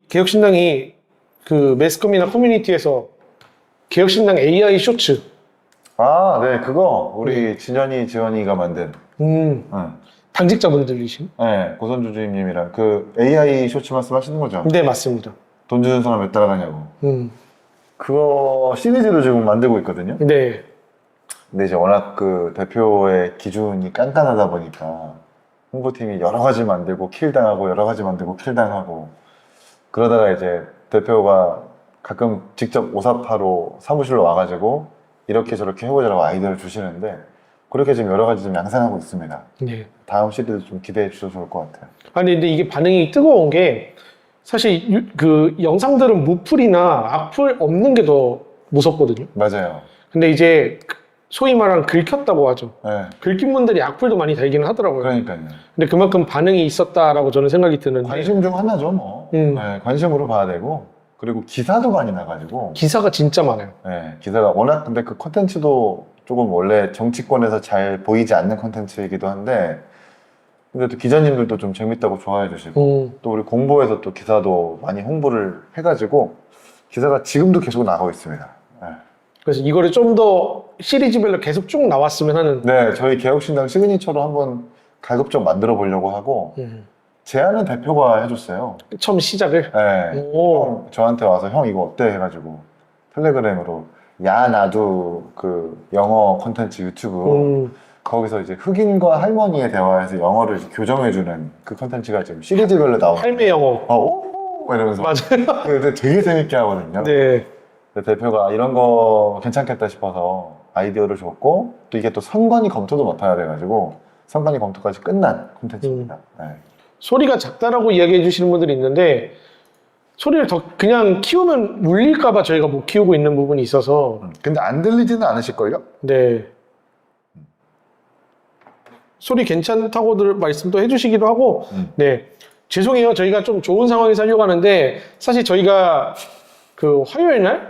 개혁신당이 그 매스컴이나 커뮤니티에서 개혁신당 AI 쇼츠. 아, 네, 그거 우리 진현이, 지원이가 만든. 응. 당직자분들이신? 네, 고선주 주임님이랑 그 AI 쇼츠 말씀하시는 거죠? 네, 맞습니다. 돈 주는 사람 왜 따라가냐고. 음. 그거 시리즈로 지금 만들고 있거든요. 네. 근데 이제 워낙 그 대표의 기준이 깐깐하다 보니까 홍보팀이 여러 가지 만들고 킬당하고 여러 가지 만들고 킬당하고 그러다가 이제 대표가 가끔 직접 오사파로 사무실로 와가지고 이렇게 저렇게 해보자라고 아이디어를 주시는데 그렇게 지금 여러 가지 좀 양산하고 있습니다. 네. 다음 시리즈 좀 기대해 주셔도 좋을 것 같아요. 아니, 근데 이게 반응이 뜨거운 게 사실 그 영상들은 무풀이나 악플 없는 게 더 무섭거든요. 맞아요. 근데 이제 소위 말하는 긁혔다고 하죠. 네. 긁힌 분들이 악플도 많이 달기는 하더라고요. 그러니까요. 근데 그만큼 반응이 있었다라고 저는 생각이 드는데 관심 중 하나죠, 뭐. 네, 관심으로 봐야 되고 그리고 기사도 많이 나가지고 기사가 진짜 많아요. 네, 기사가 워낙 근데 그 컨텐츠도 조금 원래 정치권에서 잘 보이지 않는 컨텐츠이기도 한데 근데 또 기자님들도 좀 재밌다고 좋아해 주시고 또 우리 공보에서 또 기사도 많이 홍보를 해가지고 기사가 지금도 계속 나가고 있습니다. 네. 그래서 이거를 좀 더 시리즈별로 계속 쭉 나왔으면 하는. 네, 저희 개혁신당 시그니처로 한번 가급적 만들어 보려고 하고 제안은 대표가 해줬어요. 처음 시작을. 네, 형, 저한테 와서 형 이거 어때 해가지고 텔레그램으로 야 나도 그 영어 콘텐츠 유튜브 거기서 이제 흑인과 할머니의 대화에서 영어를 이제 교정해주는 그 콘텐츠가 지금 시리즈별로 나오고 할매 영어. 오 이러면서 맞아요. 근데 되게 재밌게 하거든요. 네. 근데 대표가 이런 거 괜찮겠다 싶어서 아이디어를 줬고 또 이게 또 선관위 검토도 맡아야 돼가지고 선관위 검토까지 끝난 콘텐츠입니다. 네. 소리가 작다라고 이야기해 주시는 분들이 있는데 소리를 더 그냥 키우면 울릴까봐 저희가 못 키우고 있는 부분이 있어서. 근데 안 들리지는 않으실걸요? 네. 소리 괜찮다고들 말씀도 해주시기도 하고, 네. 죄송해요. 저희가 좀 좋은 상황에서 하려고 하는데, 사실 저희가 그 화요일 날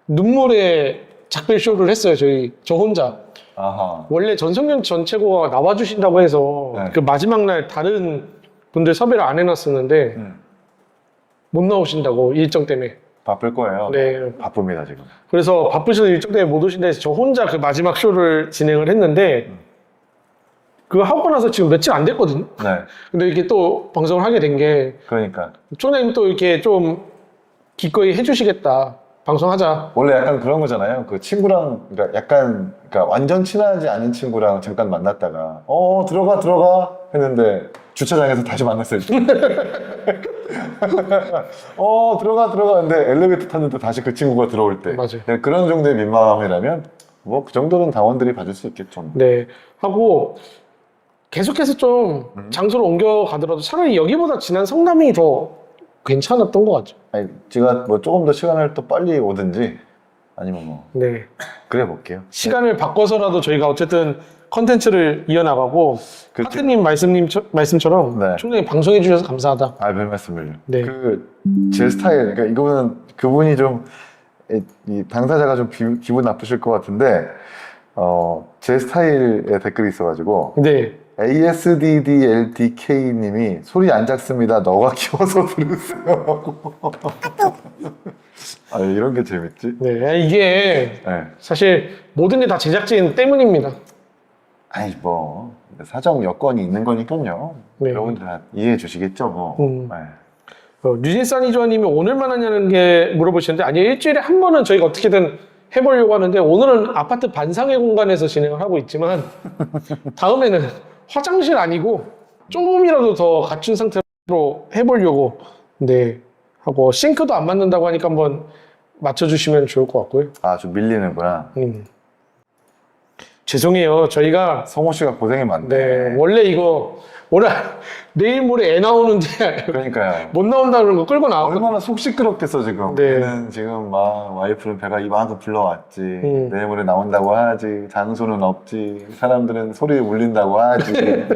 눈물의 작별 쇼를 했어요. 저 혼자. 아하. 원래 전성현 전 최고가 나와주신다고 해서 네. 그 마지막 날 다른 분들 섭외를 안 해놨었는데, 못 나오신다고, 일정 때문에. 바쁠 거예요. 네. 바쁩니다 지금. 그래서 바쁘셔서 일정 때문에 못 오신다 해서 저 혼자 그 마지막 쇼를 진행을 했는데, 그거 하고 나서 지금 며칠 안 됐거든요. 네. 근데 이렇게 또 방송을 하게 된 게, 그러니까 총장님 또 이렇게 좀 기꺼이 해주시겠다. 방송하자. 원래 약간 그런 거잖아요. 그 친구랑 그러니까 약간 그러니까 완전 친하지 않은 친구랑 잠깐 만났다가 들어가 했는데 주차장에서 다시 만났어요. 들어가 근데 엘리베이터 탔는데 다시 그 친구가 들어올 때 맞아요. 네, 그런 정도의 민망함이라면 뭐 그 정도는 당원들이 봐줄 수 있겠죠. 네. 하고, 계속해서 좀 장소를 옮겨가더라도 차라리 여기보다 지난 성남이 더 괜찮았던 것 같죠. 아니, 제가 뭐 조금 더 시간을 또 빨리 오든지 아니면 뭐 네. 그래 볼게요. 시간을 바꿔서라도 저희가 어쨌든 컨텐츠를 이어나가고, 하트님 말씀처럼 네. 총장님 방송해 주셔서 감사하다. 별 말씀을요. 네. 그 제 스타일, 그러니까 이거는 그분이 좀 이 당사자가 좀 기분 나쁘실 것 같은데 제 스타일의 댓글이 있어가지고 네. ASDDLDK님이 소리 안 작습니다. 너가 키워서 들으세요. 이런 게 재밌지? 네. 이게 네. 사실 모든 게 다 제작진 때문입니다. 아니 뭐 사정 여건이 있는 거니까요. 네. 여러분들 다 이해해 주시겠죠 뭐. 네. 뉴진사니 조아님이 오늘만 하냐는 게 물어보시는데, 아니요, 일주일에 한 번은 저희가 어떻게든 해보려고 하는데, 오늘은 아파트 반상회 공간에서 진행을 하고 있지만 다음에는 화장실 아니고 조금이라도 더 갖춘 상태로 해보려고 하고, 싱크도 안 맞는다고 하니까 한번 맞춰주시면 좋을 것 같고요. 좀 밀리는구나. 죄송해요. 저희가 성호 씨가 고생이 많네. 원래 이거 오늘 내일 모레 애 나오는데 그러니까요. 못 나온다는 거 끌고 나왔거든요. 얼마나 속 시끄럽겠어 지금. 네. 얘는 지금 막 와이프는 배가 이만큼 불러왔지. 내일 모레 나온다고 하지. 장소는 없지. 사람들은 소리에 울린다고 하지. 네,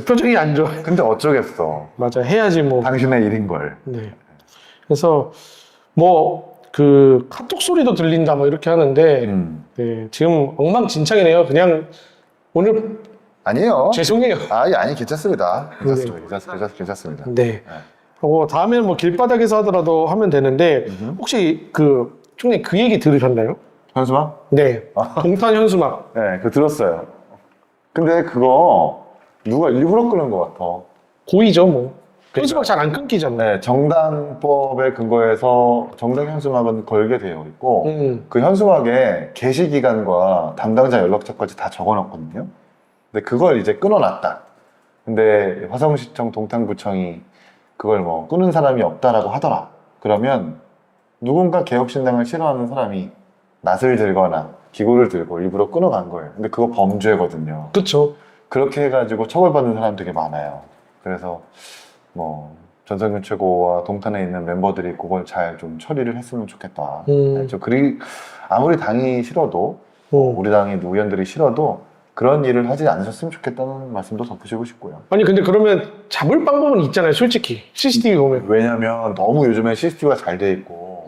표정이 안 좋아요. 근데 어쩌겠어. 맞아, 해야지 뭐. 당신의 일인 걸. 네. 그래서 뭐 그 카톡 소리도 들린다 뭐 이렇게 하는데 네, 지금 엉망진창이네요. 그냥 오늘 아니에요. 죄송해요. 아니 괜찮습니다. 괜찮습니다. 괜찮습니다. 네. 하고 다음에는 뭐 길바닥에서 하더라도 하면 되는데 혹시 그 총장님 그 얘기 들으셨나요? 현수막? 네. 동탄 현수막. 네, 그거 들었어요. 근데 그거 누가 일부러 끄는 것 같아. 고의죠 뭐. 현수막 잘 안 끊기잖아요. 네, 정당법에 근거해서 정당 현수막은 걸게 되어 있고 그 현수막에 게시 기간과 담당자 연락처까지 다 적어놨거든요. 근데 그걸 이제 끊어놨다. 근데 화성시청 동탄구청이 그걸 뭐 끄는 사람이 없다라고 하더라. 그러면 누군가 개혁신당을 싫어하는 사람이 낫을 들거나 기구를 들고 일부러 끊어간 거예요. 근데 그거 범죄거든요. 그렇죠. 그렇게 해가지고 처벌받는 사람 되게 많아요. 그래서 뭐 전성균 최고와 동탄에 있는 멤버들이 그걸 잘 좀 처리를 했으면 좋겠다. 네, 아무리 당이 싫어도 우리 당의 의원들이 싫어도 그런 일을 하지 않으셨으면 좋겠다는 말씀도 덧붙이고 싶고요. 아니 근데 그러면 잡을 방법은 있잖아요 솔직히 CCTV 보면. 왜냐면 너무 요즘에 CCTV가 잘 돼 있고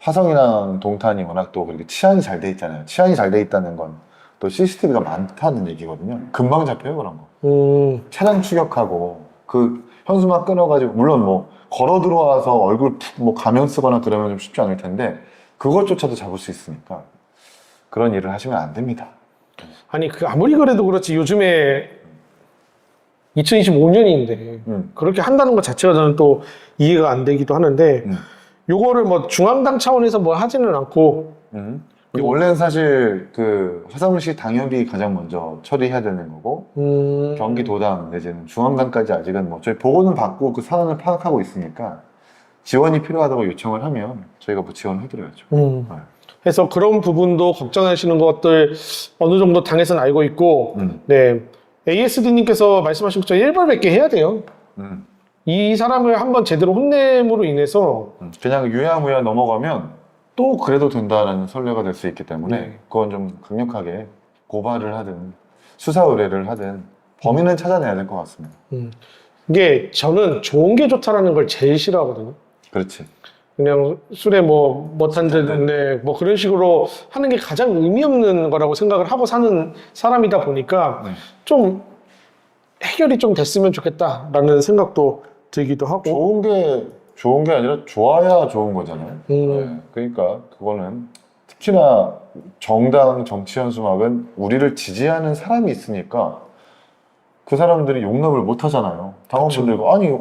화성이랑 동탄이 워낙 또 그렇게 치안이 잘 돼 있잖아요. 치안이 잘 돼 있다는 건 또 CCTV가 많다는 얘기거든요. 금방 잡혀요 그런 거. 차량 추격하고 그 현수막 끊어가지고 물론 뭐 걸어 들어와서 얼굴 뭐 가면 쓰거나 그러면 좀 쉽지 않을 텐데 그것조차도 잡을 수 있으니까 그런 일을 하시면 안 됩니다. 아니 그 아무리 그래도 그렇지 요즘에 2025년인데 그렇게 한다는 것 자체가 저는 또 이해가 안 되기도 하는데 요거를 뭐 중앙당 차원에서 뭐 하지는 않고 원래는 사실 그 화성시 당협이 가장 먼저 처리해야 되는 거고 경기도당 내지는 중앙당까지 아직은 뭐 저희 보고는 받고 그 사안을 파악하고 있으니까 지원이 필요하다고 요청을 하면 저희가 뭐 지원해드려야죠. 그래서 그런 부분도 걱정하시는 것들 어느 정도 당에서는 알고 있고 네 ASD님께서 말씀하신 것처럼 일벌백계 해야 돼요. 이 사람을 한번 제대로 혼냄으로 인해서 그냥 유야무야 넘어가면 또 그래도 된다라는 선례가 될 수 있기 때문에 그건 좀 강력하게 고발을 하든 수사 의뢰를 하든 범인은 찾아내야 될 것 같습니다. 이게 저는 좋은 게 좋다라는 걸 제일 싫어하거든요. 그렇지. 그냥 술에 뭐 못한 듯, 뭐 그런 식으로 하는 게 가장 의미 없는 거라고 생각을 하고 사는 사람이다 보니까 좀 해결이 좀 됐으면 좋겠다라는 생각도 들기도 하고. 좋은 게 아니라 좋아야 좋은 거잖아요. 네, 그러니까 그거는 특히나 정당 정치 현수막은 우리를 지지하는 사람이 있으니까 그 사람들이 용납을 못 하잖아요. 당원분들과 아니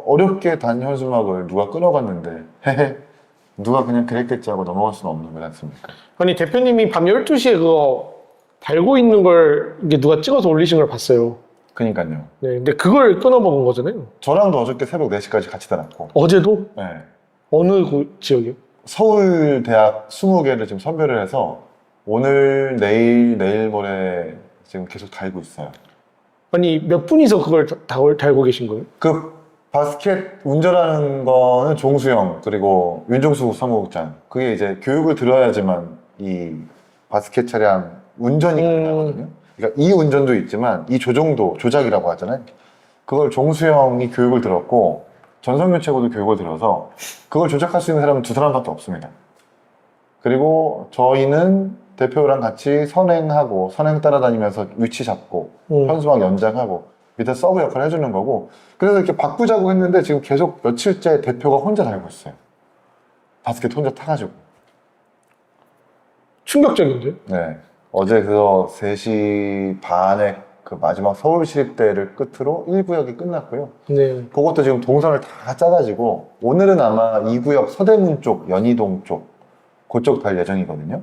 어렵게 단 현수막을 누가 끊어갔는데 헤헤 누가 그냥 그랬겠지 하고 넘어갈 수는 없는 거지 않습니까? 아니 대표님이 밤 12시에 그거 달고 있는 걸 이게 누가 찍어서 올리신 걸 봤어요. 그러니까요. 네, 근데 그걸 끊어먹은 거잖아요. 저랑도 어저께 새벽 4시까지 같이 달았고 어제도? 네. 어느 지역이요? 서울 대학 20개를 지금 선별을 해서 오늘, 내일 모레 지금 계속 달고 있어요. 아니 몇 분이서 그걸 달고 계신 거예요? 그 바스켓 운전하는 거는 종수형 그리고 윤종수 사무국장 그게 이제 교육을 들어야지만 이 바스켓 차량 운전이 가능하거든요. 그러니까 이 운전도 있지만 이 조종도 조작이라고 하잖아요. 그걸 종수형이 교육을 들었고 전성균 최고도 교육을 들어서 그걸 조작할 수 있는 사람은 두 사람밖에 없습니다. 그리고 저희는 대표랑 같이 선행 따라다니면서 위치 잡고 현수막 연장하고 밑에 서브 역할을 해주는 거고 그래서 이렇게 바꾸자고 했는데 지금 계속 며칠째 대표가 혼자 달고 있어요. 바스켓 혼자 타가지고. 충격적인데? 네. 어제 그래서 3시 반에 그 마지막 서울시립대를 끝으로 1구역이 끝났고요. 네. 그것도 지금 동선을 다 짜가지고 오늘은 아마 2구역 서대문 쪽, 연희동 쪽 그쪽 달 예정이거든요.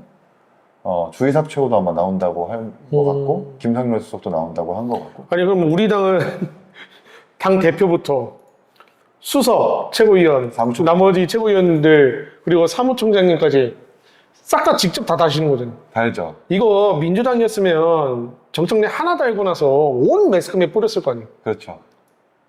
주의삽 최고도 아마 나온다고 한 것 같고 김상렬 수석도 나온다고 한 것 같고. 아니 그럼 우리 당은 당 대표부터 수석 최고위원, 사무총장. 나머지 최고위원들 그리고 사무총장님까지 싹 다 직접 다 다시는 거잖아요. 달죠. 이거 민주당이었으면 정청래 하나 달고 나서 온 매스컴에 뿌렸을 거 아니에요. 그렇죠.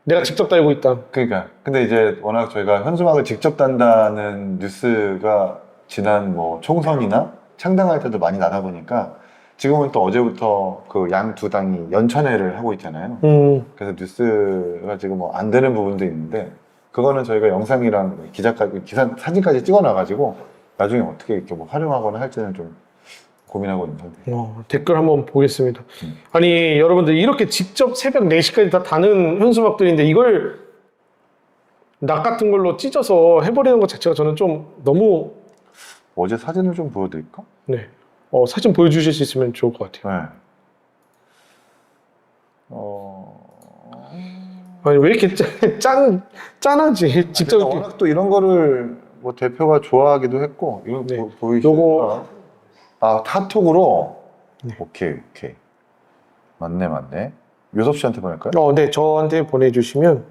내가 직접 달고 있다. 그러니까 근데 이제 워낙 저희가 현수막을 직접 단다는 뉴스가 지난 뭐 총선이나 창당할 때도 많이 나다 보니까 지금은 또 어제부터 그 양 두 당이 연찬회를 하고 있잖아요. 그래서 뉴스가 지금 뭐 안 되는 부분도 있는데 그거는 저희가 영상이랑 기사 사진까지 찍어놔가지고 나중에 어떻게 이렇게 뭐 활용하거나 할지는 좀 고민하고 있는 상태예요. 댓글 한번 보겠습니다. 아니 여러분들 이렇게 직접 새벽 4시까지 다 다는 현수막들인데 이걸 낙 같은 걸로 찢어서 해버리는 것 자체가 저는 좀 너무 어제 사진을 좀 보여드릴까? 네. 사진 보여주실 수 있으면 좋을 것 같아요. 네. 아니 왜 이렇게 짠하지? 직접 근데 이렇게 워낙 또 이런 거를 뭐 대표가 좋아하기도 했고 이런 네. 보이시죠? 요거- 카톡으로 네. 오케이 맞네 요섭 씨한테 보낼까요? 네, 저한테 보내주시면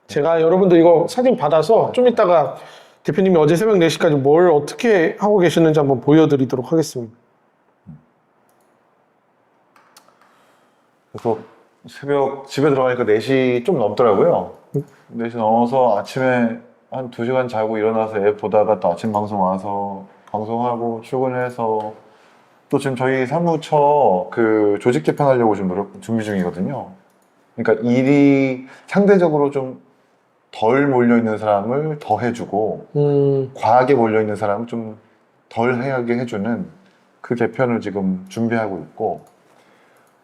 제가 여러분들 이거 사진 받아서 좀 이따가 대표님이 어제 새벽 4시까지 뭘 어떻게 하고 계셨는지 한번 보여드리도록 하겠습니다. 그래서 새벽 집에 들어가니까 4시 좀 넘더라고요. 4시 넘어서 아침에 한 2시간 자고 일어나서 앱 보다가 또 아침 방송 와서 방송하고 출근해서 또 지금 저희 사무처 그 조직 개편하려고 지금 준비 중이거든요. 그러니까 일이 상대적으로 좀 덜 몰려있는 사람을 더 해주고 과하게 몰려있는 사람을 좀 덜 하게 해주는 그 개편을 지금 준비하고 있고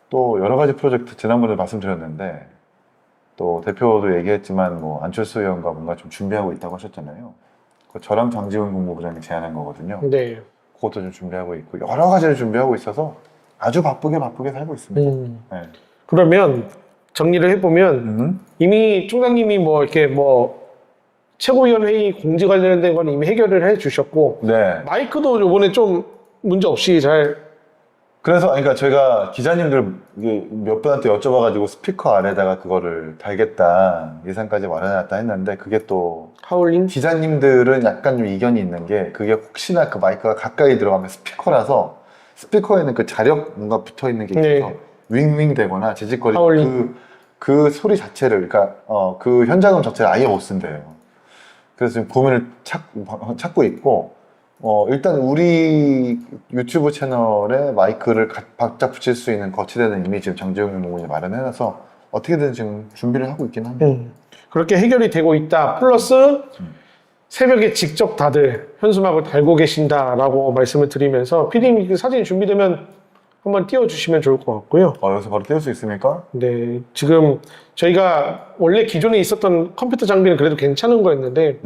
또 여러 가지 프로젝트 지난번에 말씀드렸는데 또 대표도 얘기했지만 뭐 안철수 의원과 뭔가 좀 준비하고 있다고 하셨잖아요. 저랑 장지훈 국무부장이 제안한 거거든요. 네. 그것도 좀 준비하고 있고 여러 가지를 준비하고 있어서 아주 바쁘게 살고 있습니다. 네. 그러면 정리를 해보면 이미 총장님이 뭐 이렇게 뭐 최고위원 회의 공지 관련된 건 이미 해결을 해주셨고 네. 마이크도 이번에 좀 문제 없이 잘 그래서 그러니까 저희가 기자님들 이게 몇 분한테 여쭤봐가지고 스피커 아래다가 그거를 달겠다 예산까지 마련해놨다 했는데 그게 또 하울링 기자님들은 약간 좀 이견이 있는 게 그게 혹시나 그 마이크가 가까이 들어가면 스피커라서 스피커에는 그 자력 뭔가 붙어 있는 게 있어서 네. 윙윙 되거나 지직거리고 하울링. 그 소리 자체를 그러니까 그 현장음 자체를 아예 못 쓴대요. 그래서 지금 고민을 찾고 있고 일단 우리 유튜브 채널에 마이크를 바짝 붙일 수 있는 거치대는 이미 지금 장재용 연구원이 마련해놔서 어떻게든 지금 준비를 하고 있긴 합니다. 그렇게 해결이 되고 있다. 플러스 새벽에 직접 다들 현수막을 달고 계신다라고 말씀을 드리면서 PD님 그 사진 준비되면 한번 띄워주시면 좋을 것 같고요. 여기서 바로 띄울 수 있습니까? 네, 지금 저희가 원래 기존에 있었던 컴퓨터 장비는 그래도 괜찮은 거였는데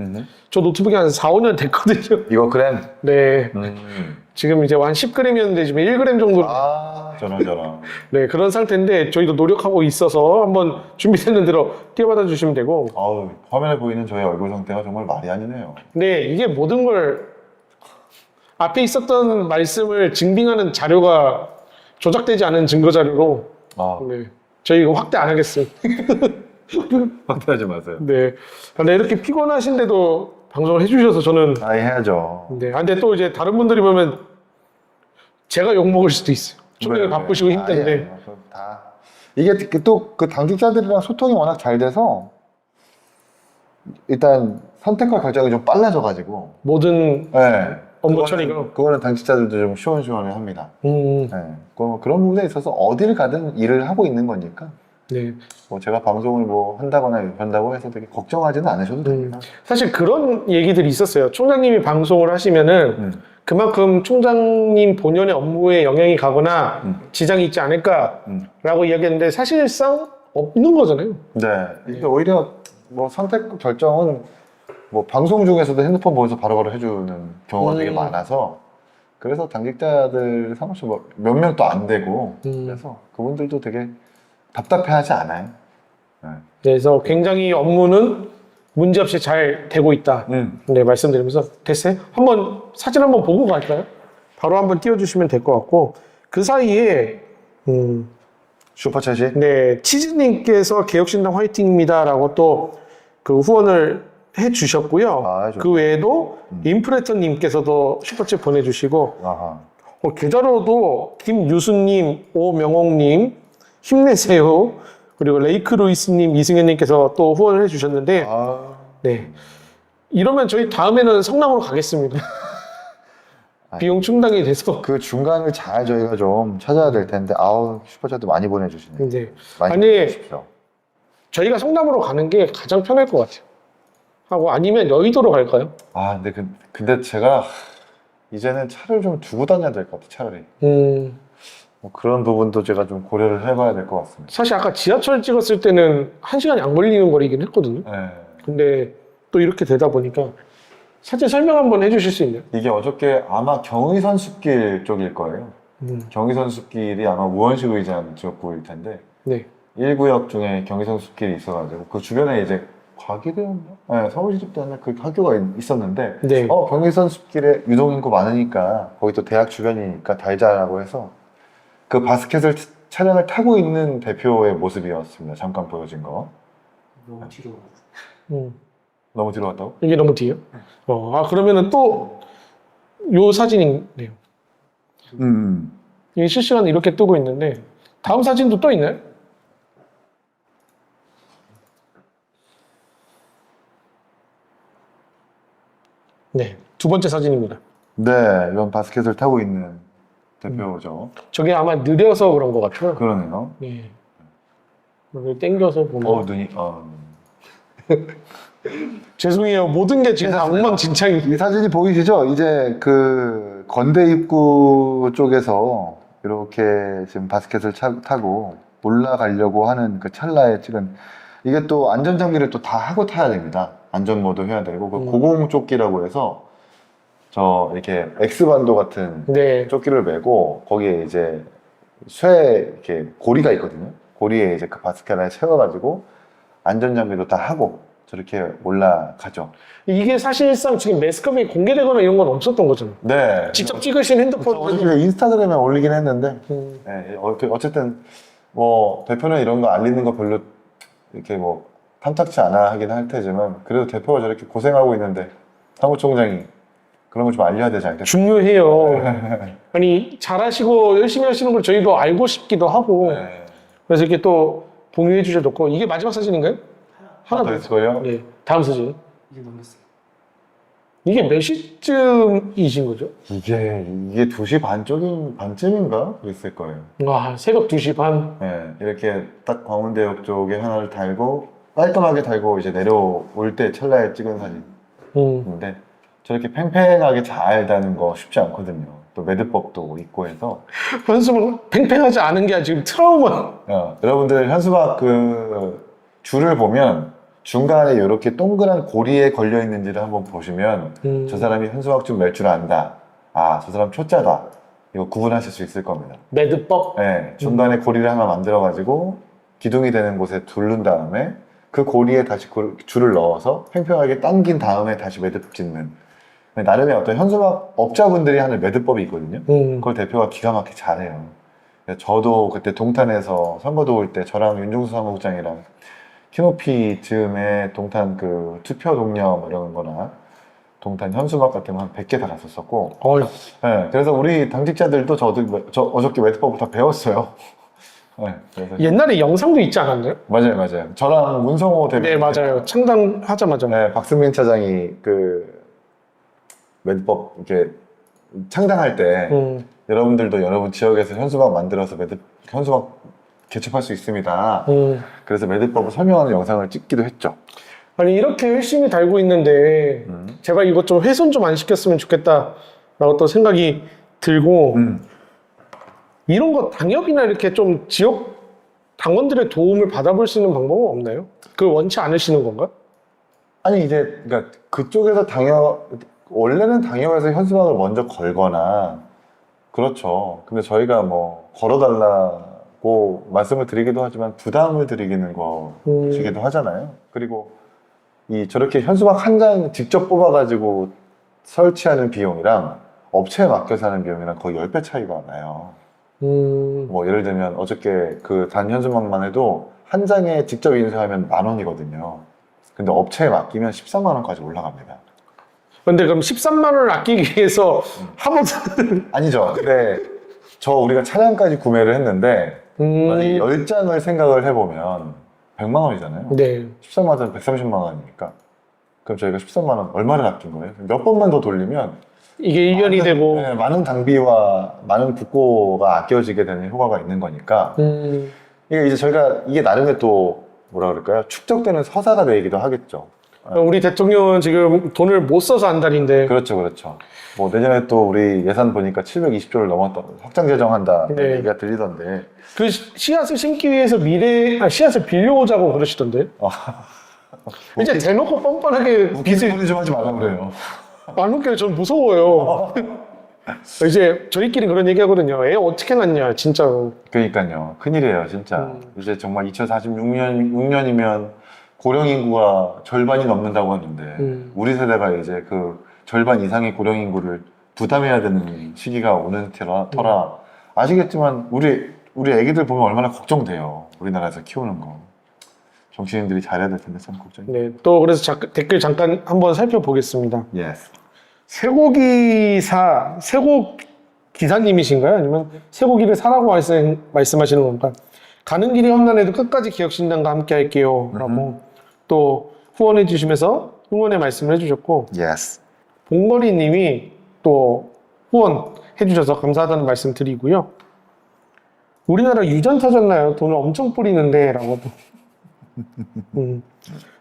저 노트북이 한 4, 5년 됐거든요. 이거 그램? 네, 지금 이제 한 10g이었는데 지금 1g 정도 저런. 네, 그런 상태인데 저희도 노력하고 있어서 한번 준비되는 대로 띄워받아 주시면 되고 화면에 보이는 저의 얼굴 상태가 정말 말이 아니네요. 네, 이게 모든 걸 앞에 있었던 말씀을 증빙하는 자료가 조작되지 않은 증거 자료로 네, 저희 이거 확대 안 하겠습니다. 확대하지 마세요. 네, 근데 이렇게 피곤하신데도 방송을 해주셔서 저는 해야죠. 네, 근데 또 이제 다른 분들이 보면 제가 욕 먹을 수도 있어요. 총장님 바쁘시고 힘든데 다 이게 또 그 당직자들이랑 소통이 워낙 잘 돼서 일단 선택과 결정이 좀 빨라져가지고 모든 네. 업무 처리가 그거는 당직자들도 좀 시원시원해 합니다. 네, 그런 부분에 있어서 어디를 가든 일을 하고 있는 거니까 네. 뭐 제가 방송을 뭐 한다거나 한다고 해서 되게 걱정하지는 않으셔도 됩니다. 사실 그런 얘기들이 있었어요. 총장님이 방송을 하시면은 그만큼 총장님 본연의 업무에 영향이 가거나 지장이 있지 않을까라고 이야기했는데 사실상 없는 거잖아요. 네. 이게 오히려 뭐 선택 결정은 뭐 방송 중에서도 핸드폰 보면서 바로바로 해주는 경우가 되게 많아서 그래서 당직자들 사무실 몇 명도 안 되고 그래서 그분들도 되게 답답해하지 않아요. 네. 그래서 굉장히 업무는 문제없이 잘 되고 있다. 네, 말씀드리면서 됐어요? 한번 사진 한번 보고 갈까요? 바로 한번 띄워주시면 될 것 같고 그 사이에 슈퍼챗이 네, 치즈님께서 개혁신당 화이팅입니다라고 또 그 후원을 해주셨고요. 그 외에도 인프레터님께서도 슈퍼챗 보내주시고 계좌로도 김유수님, 오명옥님 힘내세요. 그리고 레이크 루이스님, 이승현님께서 또 후원을 해주셨는데 네, 이러면 저희 다음에는 성남으로 가겠습니다. 비용 충당이 돼서 그 중간을 잘 저희가 좀 찾아야 될 텐데 슈퍼챗도 많이 보내주시네요. 네. 많이 아니 보내주십시오. 저희가 성남으로 가는 게 가장 편할 것 같아요. 하고 아니면 여의도로 갈까요? 근데 제가 이제는 차를 좀 두고 다녀야 될 것 같아 차라리. 뭐 그런 부분도 제가 좀 고려를 해봐야 될 것 같습니다. 사실 아까 지하철 찍었을 때는 1시간이 안 걸리는 거리긴 했거든요. 네. 근데 또 이렇게 되다 보니까 사진 설명 한번 해주실 수 있나요? 이게 어저께 아마 경의선 숲길 쪽일 거예요. 경의선 숲길이 아마 우원식 의장 지역구일 텐데 네. 1구역 중에 경의선 숲길이 있어가지고 그 주변에 이제 과기대였나? 네, 서울시립대였나? 그 학교가 있었는데 네. 경의선 숲길에 유동인구 많으니까 거기 또 대학 주변이니까 달자라고 해서 그 바스켓을 차량을 타고 있는 대표의 모습이었습니다. 잠깐 보여진 거. 너무 뒤로 너무 뒤로 갔다고? 이게 너무 뒤에요? 그러면은 또 요 사진이네요. 이게 실시간 이렇게 뜨고 있는데 다음 사진도 또 있나요? 네, 두 번째 사진입니다. 네, 이런 바스켓을 타고 있는 대표죠. 저게 아마 느려서 그런 것 같아요. 그러네요. 네. 여기 땡겨서 보면 눈이, 죄송해요. 모든 게 지금 엉망진창이. 이 사진이 보이시죠? 이제 그 건대 입구 쪽에서 이렇게 지금 바스켓을 타고 올라가려고 하는 그 찰나에 찍은 이게 또 안전장비를 또 다 하고 타야 됩니다. 안전모드 해야 되고 그 고공조끼라고 해서 저 이렇게 X반도 같은 네. 조끼를 메고 거기에 이제 쇠 이렇게 고리가 있거든요. 고리에 이제 그 바스켓에 채워가지고 안전장비도 다 하고 저렇게 올라가죠. 이게 사실상 지금 매스컴이 공개되거나 이런 건 없었던 거잖아요. 네. 직접 찍으신 핸드폰. 어저께 인스타그램에 올리긴 했는데 음. 네, 어쨌든 뭐 대표는 이런 거 알리는 거 별로 이렇게 뭐 탐탁치 않아 하긴 할 테지만 그래도 대표가 저렇게 고생하고 있는데 사무총장이 그런 거 좀 알려야 되지 않겠어요? 중요해요. 아니 잘하시고 열심히 하시는 걸 저희도 알고 싶기도 하고 네. 그래서 이렇게 또 공유해 주셔도 좋고 이게 마지막 사진인가요? 하나 더 있을 거예요? 네, 다음 사진. 이제 넘겼어요. 이게 몇 시쯤이신 거죠? 이게 2시 반쯤인가? 그랬을 거예요. 와, 새벽 2시 반. 네, 이렇게 딱 광운대역 쪽에 하나를 달고 깔끔하게 달고 이제 내려올 때 찰나에 찍은 사진인데 저렇게 팽팽하게 잘 다는 거 쉽지 않거든요. 또 매듭법도 있고 해서 현수막 팽팽하지 않은 게 지금 트라우마. 여러분들 현수막 그 줄을 보면 중간에 이렇게 동그란 고리에 걸려 있는지를 한번 보시면 저 사람이 현수막줄 맬 줄 안다. 아, 저 사람 초짜다. 이거 구분하실 수 있을 겁니다. 매듭법. 네, 중간에 고리를 하나 만들어가지고 기둥이 되는 곳에 두른 다음에 그 고리에 다시 줄을 넣어서 팽팽하게 당긴 다음에 다시 매듭 짓는 나름의 어떤 현수막 업자분들이 하는 매듭법이 있거든요. 그걸 대표가 기가 막히게 잘해요. 저도 그때 동탄에서 선거 도울 때 저랑 윤종수 사무국장이랑 키높이 즈음에 동탄 그 투표 동료 뭐 이런 거나 동탄 현수막 같은 거 한 100개 다 갔었었고 네, 그래서 우리 당직자들도 저 어저께 매듭법을 다 배웠어요. 네, 그래서 옛날에 영상도 있지 않았나요? 맞아요. 저랑 문성호 대표. 네, 맞아요. 창당하자마자. 네, 박승민 차장이 그 매듭법 이렇게 창당할 때 여러분들도 여러분 지역에서 현수막 만들어서 현수막 개척할 수 있습니다. 그래서 매듭법을 설명하는 영상을 찍기도 했죠. 아니 이렇게 열심히 달고 있는데 제발 이것 좀 훼손 좀 안 시켰으면 좋겠다라고 또 생각이 들고 이런 거 당협이나 이렇게 좀 지역 당원들의 도움을 받아볼 수 있는 방법은 없나요? 그걸 원치 않으시는 건가? 아니 이제 그러니까 그쪽에서 원래는 당협에서 현수막을 먼저 걸거나 그렇죠. 근데 저희가 뭐 걸어달라고 말씀을 드리기도 하지만 부담을 드리기는 것이기도 하잖아요. 그리고 저렇게 현수막 한 장 직접 뽑아가지고 설치하는 비용이랑 업체에 맡겨서 하는 비용이랑 거의 10배 차이가 나요. 뭐 예를 들면 어저께 그 단 현수막만 해도 한 장에 직접 인쇄하면 10,000원이거든요. 근데 업체에 맡기면 13만 원까지 올라갑니다. 근데 그럼 13만 원을 아끼기 위해서 하버드 아니죠. 근데 우리가 차량까지 구매를 했는데 10장을 생각을 해보면 100만 원이잖아요. 네. 13만 원 130만 원이니까 그럼 저희가 13만 원 얼마를 아낀 거예요? 몇 번만 더 돌리면 이게 1년이 되고 네, 많은 당비와 많은 국고가 아껴지게 되는 효과가 있는 거니까 이게 이제 저희가 이게 나름의 또 뭐라 그럴까요? 축적되는 서사가 되기도 하겠죠. 우리 대통령은 지금 돈을 못 써서 안달인데. 그렇죠, 그렇죠. 뭐 내년에 또 우리 예산 보니까 720조를 넘었다, 확장 재정한다 네. 얘기가 들리던데. 그 씨앗을 심기 위해서 씨앗을 빌려오자고 그러시던데. 이제 대놓고 뻔뻔하게 빚을 소리 좀 하지 말라 그래요. 안 웃겨요. 전 무서워요. 이제 저희끼리 그런 얘기 하거든요. 애 어떻게 낳냐, 진짜로. 그러니까요. 큰일이에요, 진짜. 이제 정말 2046년이면 고령 인구가 절반이 넘는다고 하는데 우리 세대가 이제 그 절반 이상의 고령 인구를 부담해야 되는 시기가 오는 터라 아시겠지만 우리 애기들 보면 얼마나 걱정돼요. 우리나라에서 키우는 거. 정치인들이 잘해야 될 텐데 참 걱정이. 네, 또 그래서 댓글 잠깐 한번 살펴보겠습니다. Yes. 쇠고기 기사님이신가요? 아니면 쇠고기를 사라고 말씀하시는 건가? 가는 길이 험난해도 끝까지 기억신당과 함께 할게요. 라고 또 후원해 주시면서 응원의 말씀을 해주셨고, Yes. 봉거리 님이 또 후원해 주셔서 감사하다는 말씀 드리고요. 우리나라 유전 터졌나요? 돈을 엄청 뿌리는데 라고.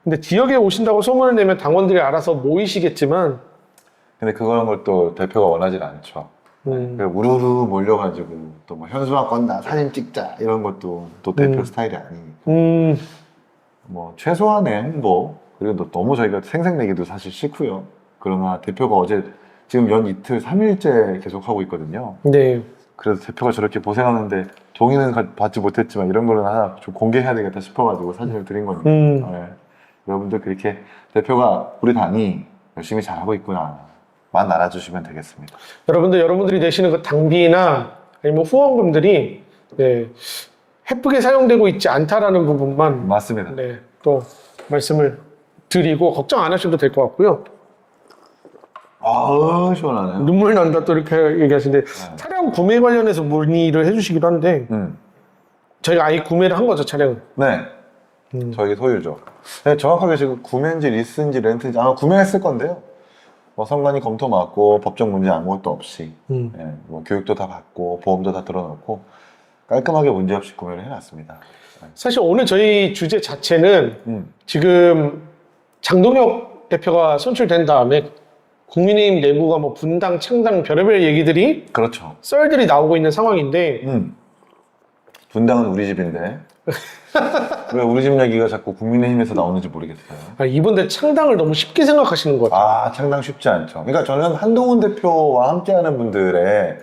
근데 지역에 오신다고 소문을 내면 당원들이 알아서 모이시겠지만, 근데 그런 걸 또 대표가 원하지 않죠. 우르르 몰려가지고 또 뭐 현수막 건다, 사진 찍자 이런 것도 또 대표 스타일이 아니니까. 뭐 최소한의 행보, 그리고 또 너무 저희가 생색내기도 사실 싫고요. 그러나 대표가 어제 지금 연 이틀 3일째 계속 하고 있거든요. 네. 그래서 대표가 저렇게 고생하는데 동의는 받지 못했지만 이런 거는 하나 좀 공개해야 되겠다 싶어가지고 사진을 드린 겁니다. 네. 여러분들 그렇게 대표가 우리 당이 열심히 잘하고 있구나 만 알아주시면 되겠습니다. 여러분들이 내시는 그 당비나 아니면 후원금들이 네, 해프게 사용되고 있지 않다라는 부분만 맞습니다. 네, 또 말씀을 드리고 걱정 안 하셔도 될 것 같고요. 아우 시원하네요. 눈물 난다 또 이렇게 얘기하시는데 차량 구매 관련해서 문의를 해주시기도 한데 저희가 아예 구매를 한 거죠, 차량을. 네. 저희 소유죠. 네, 정확하게 지금 구매인지 리스인지 렌트인지 아마 구매했을 건데요. 뭐 선관위 검토 받고 법적 문제 아무것도 없이 예, 뭐 교육도 다 받고 보험도 다 들어놓고 깔끔하게 문제 없이 구매를 해놨습니다. 사실 오늘 저희 주제 자체는 지금 장동혁 대표가 선출된 다음에 국민의힘 내부가 뭐 분당, 창당 별의별 얘기들이 그렇죠. 썰들이 나오고 있는 상황인데 분당은 우리 집인데 왜 우리 집 얘기가 자꾸 국민의힘에서 나오는지 모르겠어요. 이분들 창당을 너무 쉽게 생각하시는 것 같아요. 아, 창당 쉽지 않죠. 그러니까 저는 한동훈 대표와 함께하는 분들의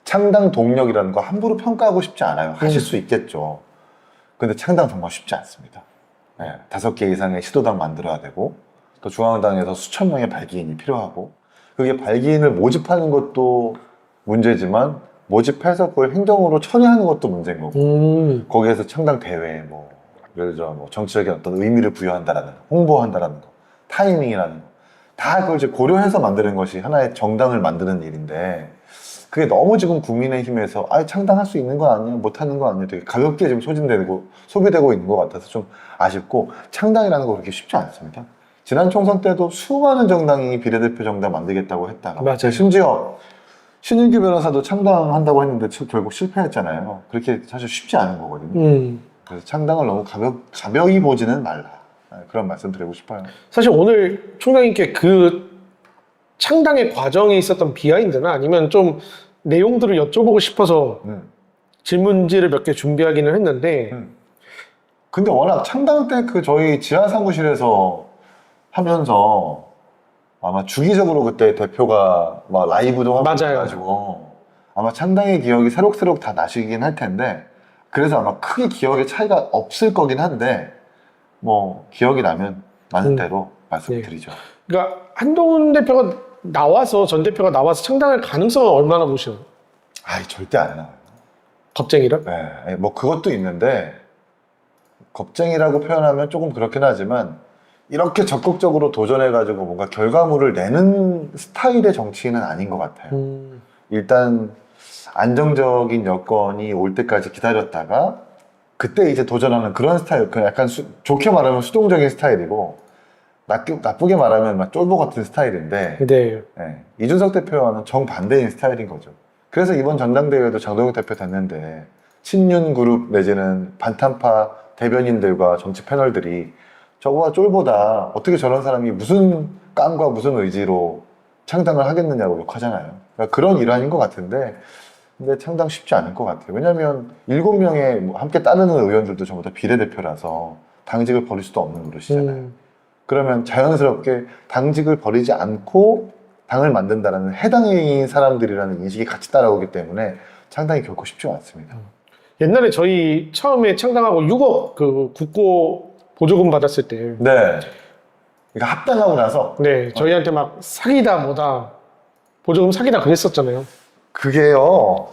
창당 동력이라는 거 함부로 평가하고 싶지 않아요. 하실 수 있겠죠. 근데 창당 정말 쉽지 않습니다. 네, 5개 이상의 시도당 만들어야 되고 또 중앙당에서 수천 명의 발기인이 필요하고 그게 발기인을 모집하는 것도 문제지만 모집해서 그걸 행정으로 처리하는 것도 문제인 거고 거기에서 창당 대회 뭐 예를 들어 뭐 정치적인 어떤 의미를 부여한다라는 거, 홍보한다라는 거, 타이밍이라는 거 다 그걸 이제 고려해서 만드는 것이 하나의 정당을 만드는 일인데 그게 너무 지금 국민의힘에서 창당할 수 있는 거 아니야? 못하는 거 아니야? 되게 가볍게 지금 소비되고 있는 것 같아서 좀 아쉽고 창당이라는 거 그렇게 쉽지 않습니다. 지난 총선 때도 수많은 정당이 비례대표 정당 만들겠다고 했다가 맞아요. 심지어 신윤규 변호사도 창당한다고 했는데 결국 실패했잖아요. 그렇게 사실 쉽지 않은 거거든요. 그래서 창당을 너무 가벼이 보지는 말라. 그런 말씀 드리고 싶어요. 사실 오늘 총장님께 그 창당의 과정에 있었던 비하인드나 아니면 좀 내용들을 여쭤보고 싶어서 질문지를 몇 개 준비하기는 했는데 근데 워낙 창당 때 그 저희 지하 사무실에서 하면서 아마 주기적으로 그때 대표가 막 라이브도 하고 맞아요. 해가지고 아마 창당의 기억이 새록새록 다 나시긴 할 텐데 그래서 아마 크게 기억의 차이가 없을 거긴 한데 뭐 기억이 나면 나는 대로 말씀드리죠. 그러니까 한동훈 대표가 나와서 전 대표가 나와서 창당할 가능성은 얼마나 보시나요? 아이 절대 안 나와요. 겁쟁이라? 네, 뭐 그것도 있는데 겁쟁이라고 표현하면 조금 그렇긴 하지만 이렇게 적극적으로 도전해가지고 뭔가 결과물을 내는 스타일의 정치인은 아닌 것 같아요. 일단 안정적인 여건이 올 때까지 기다렸다가 그때 이제 도전하는 그런 스타일, 그 약간 좋게 말하면 수동적인 스타일이고 나쁘게 말하면 막 쫄보 같은 스타일인데 네. 네, 이준석 대표와는 정반대인 스타일인 거죠. 그래서 이번 전당대회도 장동혁 대표 됐는데 친윤 그룹 내지는 반탄파 대변인들과 정치 패널들이 저거와 쫄보다 어떻게 저런 사람이 무슨 깡과 무슨 의지로 창당을 하겠느냐고 욕하잖아요. 그러니까 그런 일환인 것 같은데, 근데 창당 쉽지 않을 것 같아요. 왜냐하면 7명의 함께 따르는 의원들도 전부 다 비례대표라서 당직을 버릴 수도 없는 노릇이잖아요. 그러면 자연스럽게 당직을 버리지 않고 당을 만든다는 해당인 사람들이라는 인식이 같이 따라오기 때문에 창당이 결코 쉽지 않습니다. 옛날에 저희 처음에 창당하고 6억 그 국고 보조금 받았을 때, 네. 그러니까 합당하고 나서 네, 저희한테 막 사기다 뭐다 보조금 사기다 그랬었잖아요. 그게요.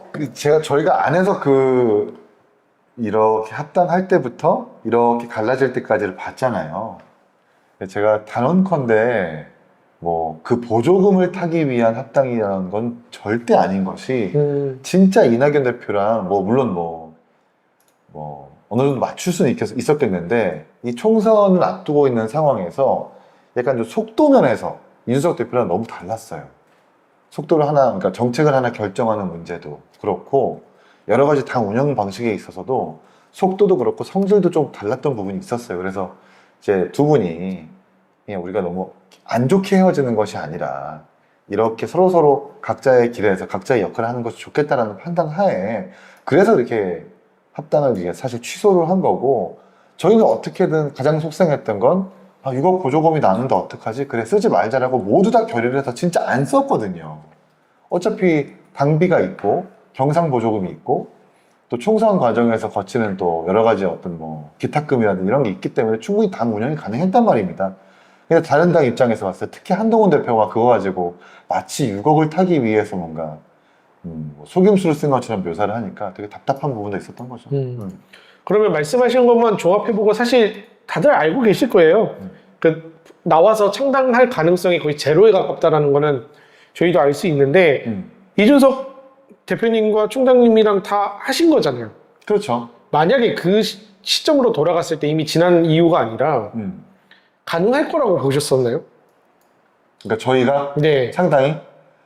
저희가 안에서 이렇게 합당할 때부터 이렇게 갈라질 때까지를 봤잖아요. 제가 단언컨대 뭐 그 보조금을 타기 위한 합당이라는 건 절대 아닌 것이 진짜 이낙연 대표랑 뭐 물론 뭐 어느 정도 맞출 수는 있었겠는데 이 총선을 앞두고 있는 상황에서 약간 좀 속도면에서 이준석 대표랑 너무 달랐어요. 속도를 하나, 그러니까 정책을 하나 결정하는 문제도 그렇고 여러 가지 당 운영 방식에 있어서도 속도도 그렇고 성질도 좀 달랐던 부분이 있었어요. 그래서 이제 두 분이 그냥 우리가 너무 안 좋게 헤어지는 것이 아니라 이렇게 서로서로 각자의 길에서 각자의 역할을 하는 것이 좋겠다라는 판단 하에 그래서 이렇게 합당을 이제 사실 취소를 한 거고, 저희는 어떻게든 가장 속상했던 건 6억 보조금이 나는데 어떡하지? 그래 쓰지 말자라고 모두 다 결의를 해서 진짜 안 썼거든요. 어차피 당비가 있고 경상보조금이 있고 또 총선 과정에서 거치는 또 여러 가지 어떤 뭐 기탁금이라든지 이런 게 있기 때문에 충분히 당 운영이 가능했단 말입니다. 근데 다른 당 입장에서 봤을 때 특히 한동훈 대표가 그거 가지고 마치 6억을 타기 위해서 뭔가 속임수를 쓴 것처럼 묘사를 하니까 되게 답답한 부분도 있었던 거죠. 그러면 말씀하신 것만 종합해보고 사실 다들 알고 계실 거예요. 그 나와서 창당할 가능성이 거의 제로에 가깝다라는 거는 저희도 알 수 있는데 이준석 대표님과 총장님이랑 다 하신 거잖아요. 그렇죠. 만약에 그 시점으로 돌아갔을 때 이미 지난 이유가 아니라 가능할 거라고 보셨었나요? 그러니까 저희가 네. 상당히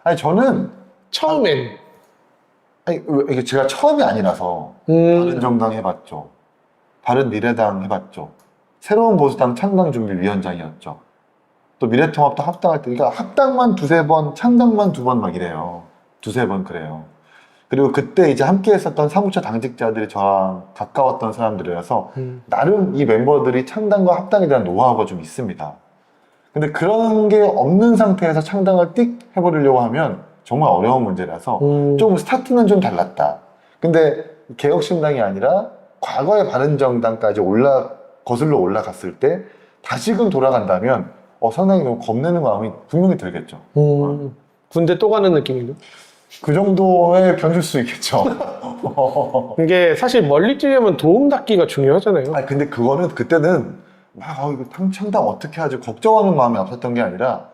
아니 저는 처음엔 이게 제가 처음이 아니라서 바른정당 해봤죠. 바른미래당 해봤죠. 새로운 보수당 창당준비위원장이었죠. 또 미래통합도 합당할 때, 그러니까 합당만 두세 번, 창당만 2번 막 이래요. 두세 번 그래요. 그리고 그때 이제 함께 했었던 사무처 당직자들이 저랑 가까웠던 사람들이라서 나름 이 멤버들이 창당과 합당에 대한 노하우가 좀 있습니다. 근데 그런 게 없는 상태에서 창당을 띡 해버리려고 하면 정말 어려운 문제라서 좀 스타트는 좀 달랐다. 근데 개혁신당이 아니라 과거의 바른정당까지 거슬러 올라갔을 때 다시금 돌아간다면 상당히 좀 겁내는 마음이 분명히 들겠죠. 군대 또 가는 느낌인데. 그 정도의 견줄 수 있겠죠. 이게 사실 멀리 뛰려면 도움 닫기가 중요하잖아요. 아니, 근데 그때는 막 이거 창당 어떻게 하지 걱정하는 마음이 앞섰던 게 아니라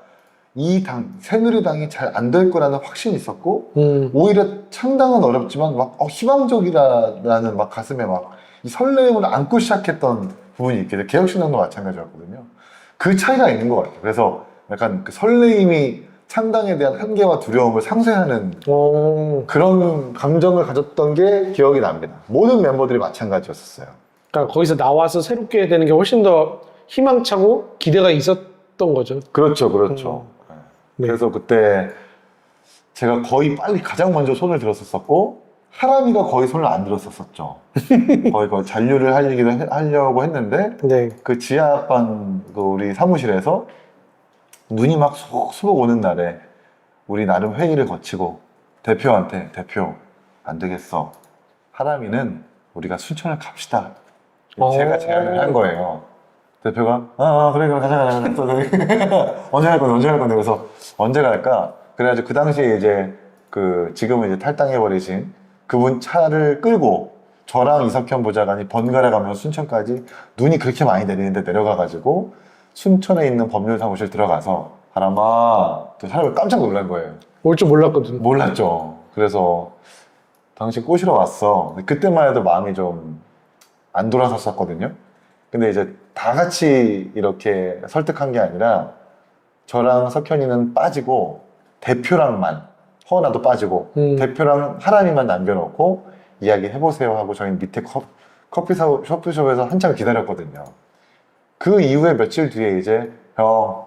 이 당, 새누리당이 잘 안 될 거라는 확신이 있었고 오히려 창당은 어렵지만 막 희망적이라는 막 가슴에 막 이 설레임을 안고 시작했던 부분이 있게 돼. 개혁신당도 마찬가지였거든요. 그 차이가 있는 것 같아요. 그래서 약간 그 설레임이 창당에 대한 한계와 두려움을 상쇄하는 그런 감정을 가졌던 게 기억이 납니다. 모든 멤버들이 마찬가지였었어요. 그러니까 거기서 나와서 새롭게 되는 게 훨씬 더 희망차고 기대가 있었던 거죠. 그렇죠, 그렇죠. 네. 그래서 그때 제가 거의 빨리 가장 먼저 손을 들었었고 하람이가 거의 손을 안 들었었죠. 거의 잔류를 하려고 했는데 네. 그 지하반 우리 사무실에서 눈이 막 소복 오는 날에 우리 나름 회의를 거치고 대표한테 대표 안 되겠어. 하람이는 우리가 순천을 갑시다. 제가 제안을 한 거예요. 대표가 그래 가자 언제 갈 건데 그래서 언제 갈까? 그래가지고 그 당시에 이제 지금은 이제 탈당해버리신 그분 차를 끌고 저랑 이석현 보좌관이 번갈아 가면서 순천까지 눈이 그렇게 많이 내리는데 내려가가지고 순천에 있는 법률 사무실 들어가서 하람아 또 사람이 깜짝 놀란 거예요. 올 줄 몰랐거든. 몰랐죠. 그래서 당신 꼬시러 왔어. 그때만 해도 마음이 좀 안 돌아섰었거든요. 근데 이제 다 같이 이렇게 설득한 게 아니라 저랑 석현이는 빠지고 대표랑만 허은아도 빠지고 대표랑 하람이만 남겨놓고 이야기 해보세요 하고 저희는 밑에 커피숍에서 한참 기다렸거든요. 그 이후에 며칠 뒤에 이제 형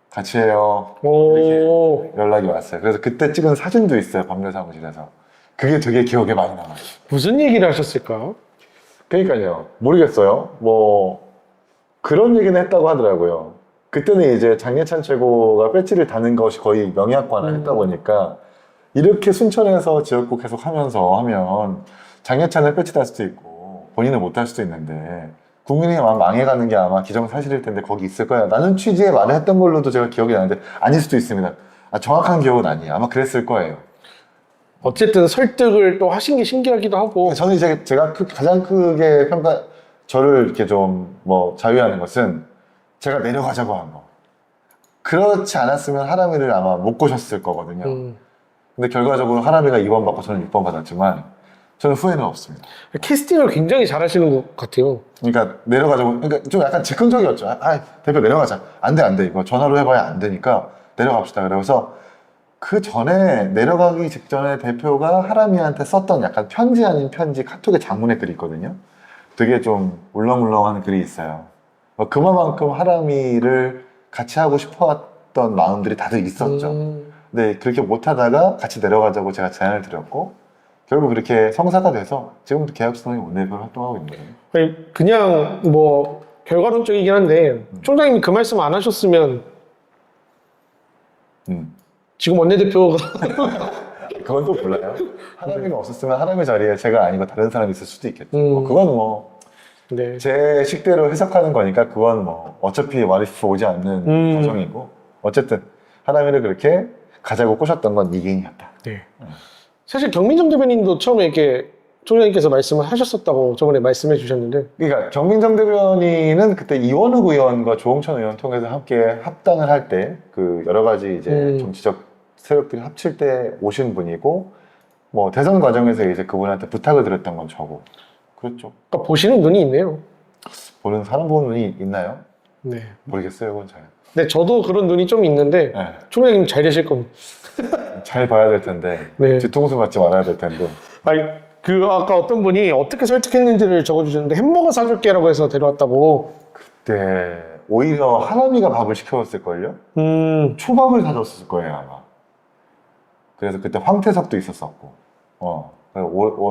같이 해요. 오, 연락이 왔어요. 그래서 그때 찍은 사진도 있어요. 법률 사무실에서. 그게 되게 기억에 많이 남아요. 무슨 얘기를 하셨을까? 그러니까요. 모르겠어요. 뭐 그런 얘기는 했다고 하더라고요. 그때는 이제 장예찬 최고가 배지를 다는 것이 거의 명예학관을 했다 보니까 이렇게 순천에서 지역구 계속 하면서 하면 장예찬은 배지 달 수도 있고 본인은 못 달 수도 있는데 국민이 막 망해가는 게 아마 기정사실일 텐데 거기 있을 거야. 라는 취지의 말을 했던 걸로도 제가 기억이 나는데 아닐 수도 있습니다. 정확한 기억은 아니에요. 아마 그랬을 거예요. 어쨌든 설득을 또 하신 게 신기하기도 하고. 저는 이제 제가 가장 크게 저를 이렇게 좀 뭐 자유하는 것은 제가 내려가자고 한 거. 그렇지 않았으면 하람이를 아마 못 꼬셨을 거거든요. 근데 결과적으로 하람이가 2번 받고 저는 6번 받았지만 저는 후회는 없습니다. 캐스팅을 굉장히 잘하시는 것 같아요. 그러니까 내려가자고, 그러니까 좀 약간 즉흥적이었죠. 대표 내려가자. 안 돼. 이거 전화로 해봐야 안 되니까 내려갑시다. 그래서 그 전에 내려가기 직전에 대표가 하람이한테 썼던 약간 편지 아닌 편지 카톡에 장문의 글이 있거든요. 되게 좀 울렁울렁한 글이 있어요. 그만큼 하람이를 같이 하고 싶어했던 마음들이 다들 있었죠. 근데 그렇게 못하다가 같이 내려가자고 제가 제안을 드렸고 결국 그렇게 성사가 돼서 지금도 계약성이 원내대표로 활동하고 있는 거예요. 그냥 뭐 결과론적이긴 한데 총장님이 그 말씀 안 하셨으면 지금 원내대표가 그건 또 몰라요. 하람이가 없었으면 하람이 자리에 제가 아니고 다른 사람이 있을 수도 있겠죠. 그건 뭐 제 식대로 해석하는 거니까 그건 뭐 어차피 와리프 오지 않는 과정이고 어쨌든 하람이를 그렇게 가자고 꼬셨던 건 이기인이었다. 네. 사실 경민정 대변인도 처음에 이렇게 총장님께서 말씀을 하셨었다고 저번에 말씀해 주셨는데 그러니까 경민정 대변인은 그때 이원욱 의원과 조홍천 의원 통해서 함께 합당을 할 때 그 여러 가지 이제 정치적 세력들이 합칠 때 오신 분이고 뭐 대선 과정에서 이제 그분한테 부탁을 드렸던 건 저고 그렇죠. 그러니까 보시는 눈이 있네요. 보는 사람 보는 눈이 있나요? 네. 모르겠어요, 그건 잘. 네, 저도 그런 눈이 좀 있는데 네. 총장님 잘 되실 겁니다. 잘 봐야 될 텐데 네. 뒤통수 맞지 말아야 될 텐데. 아니, 아까 어떤 분이 어떻게 설득했는지를 적어주셨는데 햄버거 사줄게라고 해서 데려왔다고. 그때 오히려 하람이가 밥을 시켜줬을걸요? 초밥을 사줬을 거예요 아마. 그래서 그때 황태석도 있었었고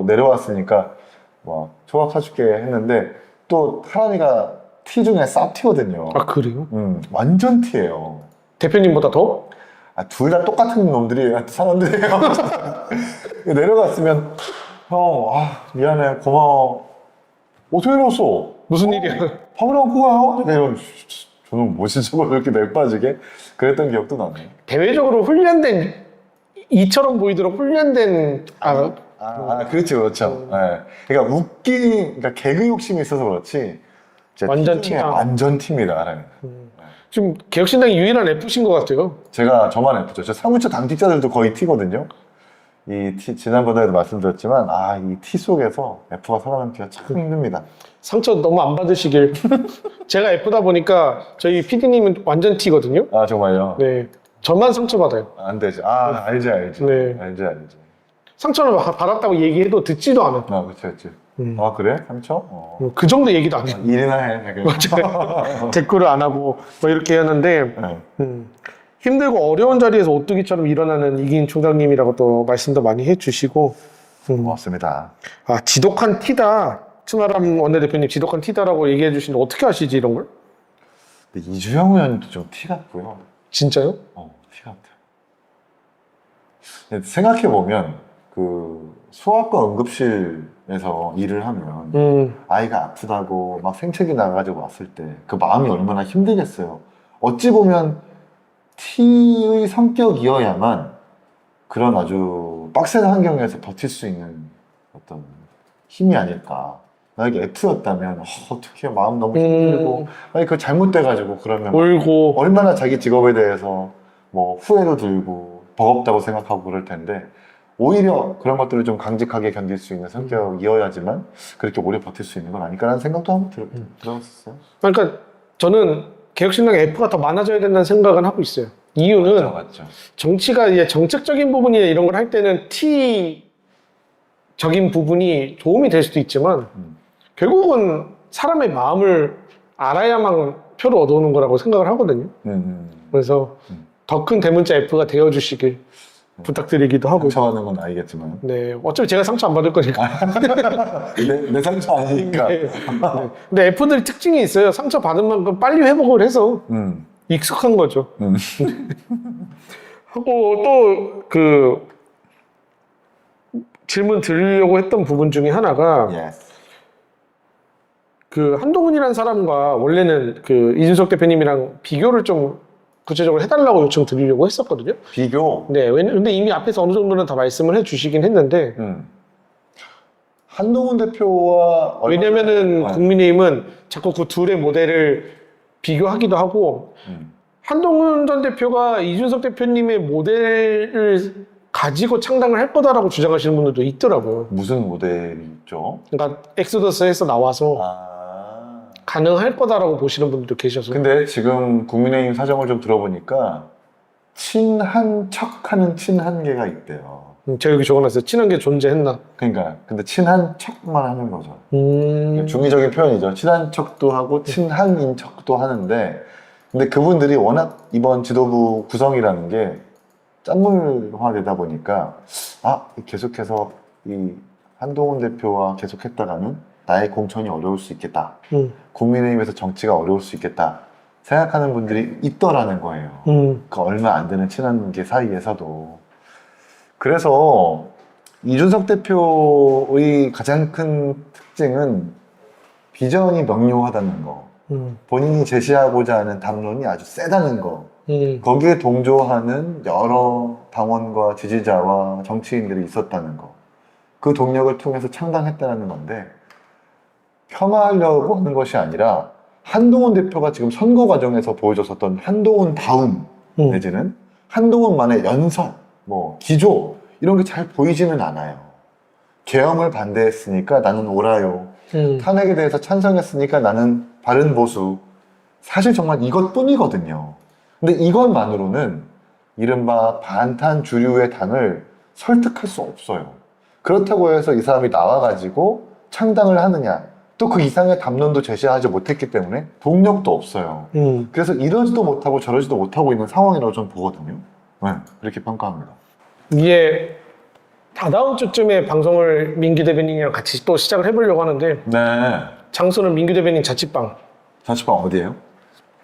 내려왔으니까 뭐 초밥 사줄게 했는데 또 하람이가 티 중에 쌉티거든요. 아, 그래요? 완전 티예요. 대표님보다 더? 둘 다 똑같은 놈들이 사람들이에요. 내려갔으면 형 미안해 고마워. 어떻게 내려왔어? 무슨 일이야? 밥을 안고 가요? 이런 저는 뭐지 저걸 이렇게 맥빠지게 그랬던 기억도 나네요. 대외적으로 훈련된 이처럼 보이도록 훈련된 그렇죠. 네. 그러니까 그러니까 개그 욕심이 있어서 그렇지. 완전 티다. 완전 티입니다. 하람이. 지금 개혁신당이 유일한 F신 것 같아요. 제가 저만 F죠. 저 사무처 당직자들도 거의 T거든요. 이 T 지난번에도 말씀드렸지만 이 T 속에서 F가 살아남기가 참 힘듭니다. 상처 너무 안 받으시길. 제가 F다 보니까 저희 PD님은 완전 T거든요. 아 정말요? 네, 저만 상처 받아요. 안 되지. 알지. 네. 알지. 상처를 받았다고 얘기해도 듣지도 않아. 그렇지. 그래? 상처? 그 정도 얘기도 안 해. 일이나 해. 맞아요. 댓글을 안 하고 뭐 이렇게 했는데 힘들고 어려운 자리에서 오뚜기처럼 일어나는 이기인 총장님이라고 또 말씀도 많이 해주시고 고맙습니다. 지독한 티다. 천하람 원내대표님 지독한 티다라고 얘기해 주시는데 어떻게 아시지 이런 걸? 근데 이주영 의원도 좀 티 같고요. 진짜요? 티 같아요. 생각해보면 그 소아과 응급실에서 일을 하면 아이가 아프다고 막 생채기 나가지고 왔을 때 그 마음이 얼마나 힘들겠어요. 어찌 보면 T의 성격이어야만 그런 아주 빡센 환경에서 버틸 수 있는 어떤 힘이 아닐까. 만약에 F였다면 어떻게 마음 너무 힘들고 만약에 그거 잘못돼가지고 그러면 울고 얼마나 자기 직업에 대해서 뭐 후회도 들고 버겁다고 생각하고 그럴 텐데 오히려 그런 것들을 좀 강직하게 견딜 수 있는 성격이어야지만 그렇게 오래 버틸 수 있는 건 아닐까라는 생각도 한번 들었었어요. 그러니까 저는 개혁신당의 F가 더 많아져야 된다는 생각은 하고 있어요. 이유는 맞죠. 정치가 이제 정책적인 부분이나 이런 걸 할 때는 T적인 부분이 도움이 될 수도 있지만 결국은 사람의 마음을 알아야만 표를 얻어오는 거라고 생각을 하거든요. 그래서 더 큰 대문자 F가 되어주시길 부탁드리기도 하고. 상처받는 건 알겠지만. 네, 어차피 제가 상처 안 받을 거니까. 내 상처 아니니까. 네. 근데 F들 특징이 있어요. 상처 받은 만큼 빨리 회복을 해서 익숙한 거죠. 하고 또 그 질문 드리려고 했던 부분 중에 하나가 Yes. 그 한동훈이라는 사람과 원래는 그 이준석 대표님이랑 비교를 좀 구체적으로 해달라고 요청 드리려고 했었거든요. 비교. 네, 근데 이미 앞에서 어느 정도는 다 말씀을 해주시긴 했는데 한동훈 대표와 왜냐면은 국민의힘은 자꾸 그 둘의 모델을 비교하기도 하고 한동훈 전 대표가 이준석 대표님의 모델을 가지고 창당을 할 거다라고 주장하시는 분들도 있더라고요. 무슨 모델이 있죠? 그러니까 엑소더스에서 나와서 가능할 거다라고 보시는 분들도 계셔서. 근데 지금 국민의힘 사정을 좀 들어보니까 친한 척하는 친한계가 있대요. 제가 여기 적어놨어요. 친한 게 존재했나? 그러니까 근데 친한 척만 하는 거죠. 중의적인 표현이죠. 친한 척도 하고 친한인 척도 하는데 근데 그분들이 워낙 이번 지도부 구성이라는 게 짠물화되다 보니까 계속해서 이 한동훈 대표와 계속했다가는 나의 공천이 어려울 수 있겠다. 국민의힘에서 정치가 어려울 수 있겠다. 생각하는 분들이 있더라는 거예요. 그 얼마 안 되는 친한계 사이에서도. 그래서 이준석 대표의 가장 큰 특징은 비전이 명료하다는 거. 본인이 제시하고자 하는 담론이 아주 세다는 거. 거기에 동조하는 여러 당원과 지지자와 정치인들이 있었다는 거. 그 동력을 통해서 창당했다는 건데 폄하하려고 하는 것이 아니라 한동훈 대표가 지금 선거 과정에서 보여줬었던 한동훈다움 내지는 한동훈만의 연설, 기조 이런 게 잘 보이지는 않아요. 계엄을 반대했으니까 나는 옳아요. 탄핵에 대해서 찬성했으니까 나는 바른 보수. 사실 정말 이것뿐이거든요. 근데 이것만으로는 이른바 반탄 주류의 당을 설득할 수 없어요. 그렇다고 해서 이 사람이 나와가지고 창당을 하느냐, 또 그 이상의 담론도 제시하지 못했기 때문에 동력도 없어요. 그래서 이러지도 못하고 저러지도 못하고 있는 상황이라고 저는 보거든요. 네, 그렇게 평가합니다. 이게 다다음 주쯤에 방송을 민규 대변인이랑 같이 또 시작을 해보려고 하는데 네. 장소는 민규 대변인 자취방 자취방 어디예요?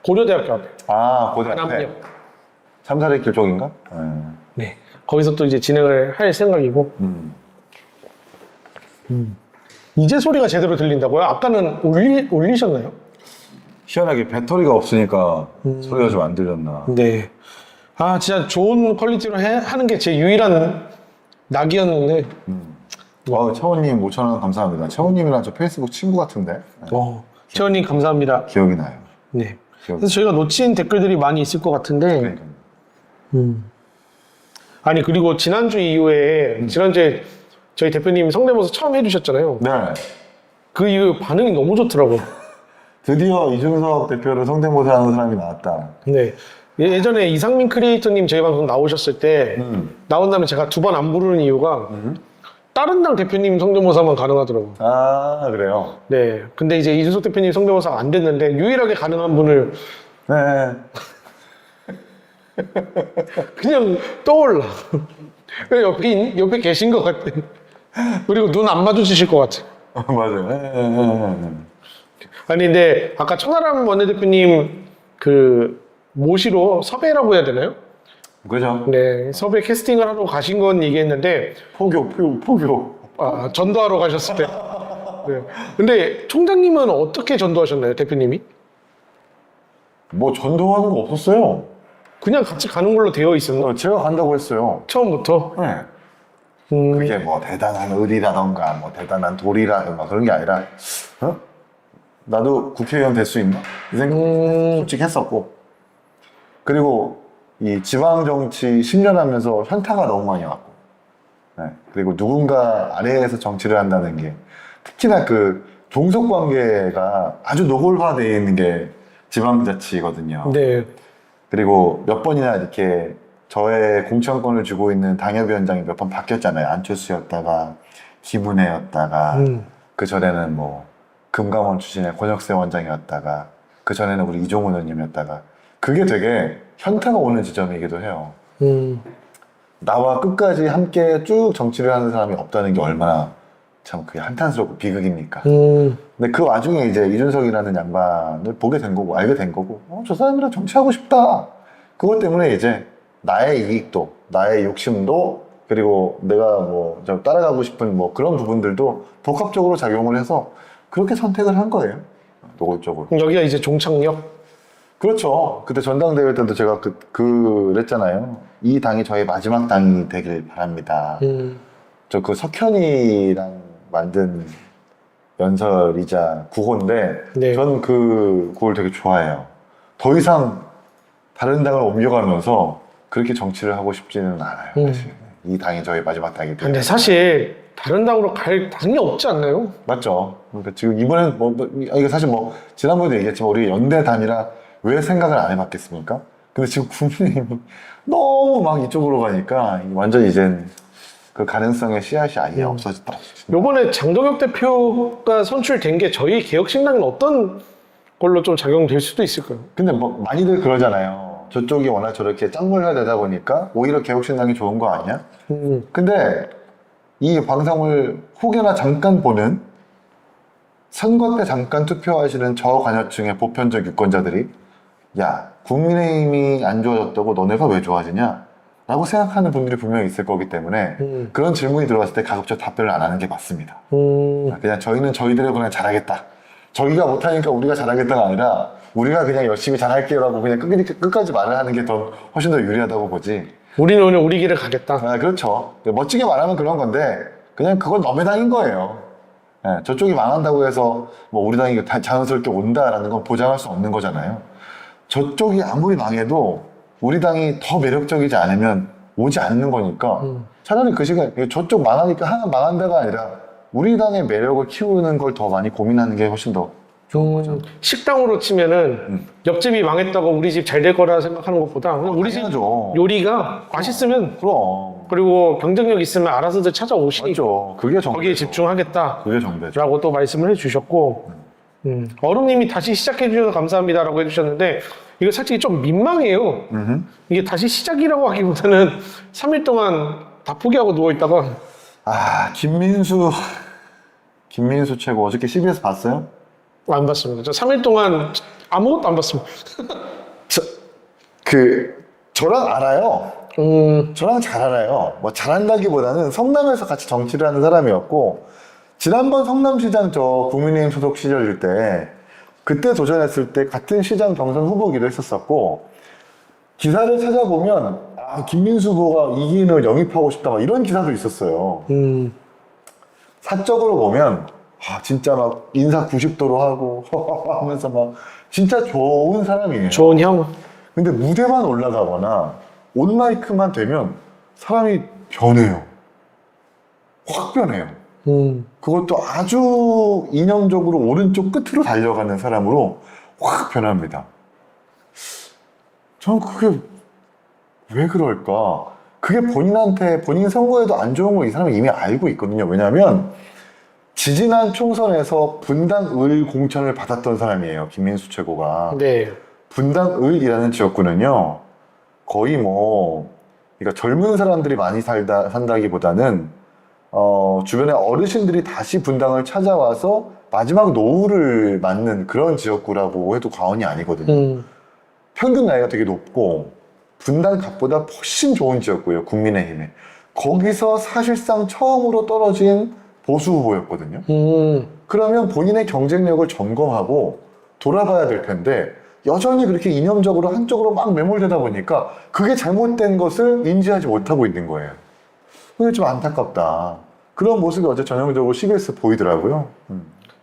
고려대학교 앞에 고대 앞에. 남역. 참사리 길 쪽인가? 네, 거기서 또 이제 진행을 할 생각이고 이제 소리가 제대로 들린다고요? 아까는 올리셨나요? 희한하게 배터리가 없으니까 소리가 좀 안 들렸나. 네. 진짜 좋은 퀄리티로 하는 게 제 유일한 낙이었는데. 차원님 5,000원 감사합니다. 차원님이랑 저 페이스북 친구 같은데. 채원님 감사합니다. 기억이 나요. 네. 그래서 저희가 놓친 댓글들이 많이 있을 것 같은데. 그러니까. 아니 그리고 지난주 이후에 지난주에 저희 대표님 성대모사 처음 해주셨잖아요. 네. 그 이후 반응이 너무 좋더라고요. 드디어 이준석 대표를 성대모사 하는 사람이 나왔다. 네. 예전에 이상민 크리에이터님 저희 방송 나오셨을 때 나온 다음에 제가 2번 안 부르는 이유가 다른 당 대표님 성대모사만 가능하더라고요. 그래요? 네. 근데 이제 이준석 대표님 성대모사가 안 됐는데 유일하게 가능한 분을 네. 그냥 떠올라. 그냥 옆에 계신 것 같아. 그리고 눈 안 마주치실 것 같아. 맞아요. 네. 아니 근데 아까 천하람 원내대표님 그 모시러 섭외라고 해야 되나요? 그죠? 네, 섭외 캐스팅을 하러 가신 건 얘기했는데 포교. 전도하러 가셨을 때. 네. 근데 총장님은 어떻게 전도하셨나요, 대표님이? 전도하는 거 없었어요. 그냥 같이 가는 걸로 되어 있었나? 제가 간다고 했어요. 처음부터? 네. 그게 대단한 의리라던가 대단한 도리라던가 그런 게 아니라 나도 국회의원 될 수 있나? 이 생각 솔직히 했었고. 그리고 이 지방정치 10년 하면서 현타가 너무 많이 왔고. 네. 그리고 누군가 아래에서 정치를 한다는 게 특히나 그 종속관계가 아주 노골화되어 있는 게 지방자치거든요. 네. 그리고 몇 번이나 이렇게 저의 공천권을 쥐고 있는 당협위원장이 몇 번 바뀌었잖아요. 안철수였다가 김은혜였다가 그 전에는 금감원 출신의 권혁세 원장이었다가 그 전에는 우리 이종훈 의원님이었다가 그게 되게 현타가 오는 지점이기도 해요. 나와 끝까지 함께 쭉 정치를 하는 사람이 없다는 게 얼마나 참 그게 한탄스럽고 비극입니까? 근데 그 와중에 이제 이준석이라는 양반을 보게 된 거고 알게 된 거고 저 사람이랑 정치하고 싶다. 그것 때문에 이제 나의 이익도 나의 욕심도 그리고 내가 뭐 좀 따라가고 싶은 뭐 그런 부분들도 복합적으로 작용을 해서 그렇게 선택을 한 거예요. 노골적으로. 여기가 이제 종착역? 그렇죠. 그때 전당대회 때도 제가 그랬잖아요. 이 당이 저의 마지막 당이 되길 바랍니다. 저 그 석현이랑 만든 연설이자 구호인데 네. 저는 그 구호를 되게 좋아해요. 더 이상 다른 당을 옮겨가면서 그렇게 정치를 하고 싶지는 않아요. 사실. 이 당이 저의 마지막 당이 되길. 근데 사실 다른 당으로 갈 당이 없지 않나요? 맞죠. 그러니까 지금 이번엔 이게 사실 뭐 지난번에도 얘기했지만 우리 연대 단이라 왜 생각을 안 해봤겠습니까? 근데 지금 국민의힘이 너무 막 이쪽으로 가니까 완전히 이젠 그 가능성의 씨앗이 아예 없어졌더라고요. 요번에 장동혁 대표가 선출된 게 저희 개혁신당은 어떤 걸로 좀 작용될 수도 있을까요? 근데 뭐 많이들 그러잖아요. 저쪽이 워낙 저렇게 짱물가 되다 보니까 오히려 개혁신당이 좋은 거 아니야? 근데 이 방송을 혹여나 잠깐 보는 선거 때 잠깐 투표하시는 저관여층의 보편적 유권자들이 야, 국민의힘이 안 좋아졌다고 너네가 왜 좋아지냐? 라고 생각하는 분들이 분명히 있을 거기 때문에 그런 질문이 들어왔을 때 가급적 답변을 안 하는 게 맞습니다. 그냥 저희는 저희대로 그냥 잘하겠다. 저희가 못하니까 우리가 잘하겠다가 아니라 우리가 그냥 열심히 잘할게요 라고 그냥 끝까지 말을 하는 게 더 훨씬 더 유리하다고 보지. 우리는 오늘 우리 길을 가겠다. 아, 그렇죠. 멋지게 말하면 그런 건데 그냥 그건 너의 당인 거예요. 예, 저쪽이 망한다고 해서 뭐 우리 당이 자연스럽게 온다라는 건 보장할 수 없는 거잖아요. 저쪽이 아무리 망해도 우리 당이 더 매력적이지 않으면 오지 않는 거니까 차라리 그 시간 저쪽 망하니까 하나 망한다가 아니라 우리 당의 매력을 키우는 걸 더 많이 고민하는 게 훨씬 더 좋은 거죠. 식당으로 치면은 옆집이 망했다고 우리 집 잘 될 거라 생각하는 것보다 그냥 우리 집 당연하죠. 요리가 맛있으면 그럼 그리고 경쟁력 있으면 알아서들 찾아오시니까 맞죠. 그게 정배죠. 거기에 집중하겠다라고 그게 정배죠. 또 말씀을 해주셨고 어른님이 다시 시작해 주셔서 감사합니다라고 해주셨는데 이거 솔직히 좀 민망해요. 이게 다시 시작이라고 하기보다는 3일 동안 다 포기하고 누워있다가 아, 김민수 최고 어저께 CBS 봤어요? 안 봤습니다. 저 3일 동안 아무것도 안 봤습니다. 저랑 알아요. 저랑 잘 알아요. 뭐 잘한다기보다는 성남에서 같이 정치를 하는 사람이었고 지난번 성남시장 저 국민의힘 소속 시절일 때 그때 도전했을 때 같은 시장 경선 후보기를 했었었고 기사를 찾아보면 김민수 후보가 이기인을 영입하고 싶다 막 이런 기사도 있었어요. 사적으로 보면 진짜 막 인사 90도로 하고 하면서 막 진짜 좋은 사람이에요. 좋은 형. 근데 무대만 올라가거나 온마이크만 되면 사람이 변해요. 확 변해요. 그것도 아주 이념적으로 오른쪽 끝으로 달려가는 사람으로 확 변합니다. 저는 그게 왜 그럴까? 그게 본인 선거에도 안 좋은 걸 이 사람이 이미 알고 있거든요. 왜냐하면 지지난 총선에서 분당을 공천을 받았던 사람이에요. 김민수 최고가. 네. 분당을이라는 지역구는요. 거의 그러니까 젊은 사람들이 많이 산다기보다는 주변에 어르신들이 다시 분당을 찾아와서 마지막 노후를 맞는 그런 지역구라고 해도 과언이 아니거든요. 평균 나이가 되게 높고 분당갑보다 훨씬 좋은 지역구예요. 국민의힘에. 거기서 사실상 처음으로 떨어진 보수 후보였거든요. 그러면 본인의 경쟁력을 점검하고 돌아봐야 될 텐데 여전히 그렇게 이념적으로 한쪽으로 막 매몰되다 보니까 그게 잘못된 것을 인지하지 못하고 있는 거예요. 그게 좀 안타깝다. 그런 모습이 어제 전형적으로 CBS 보이더라고요.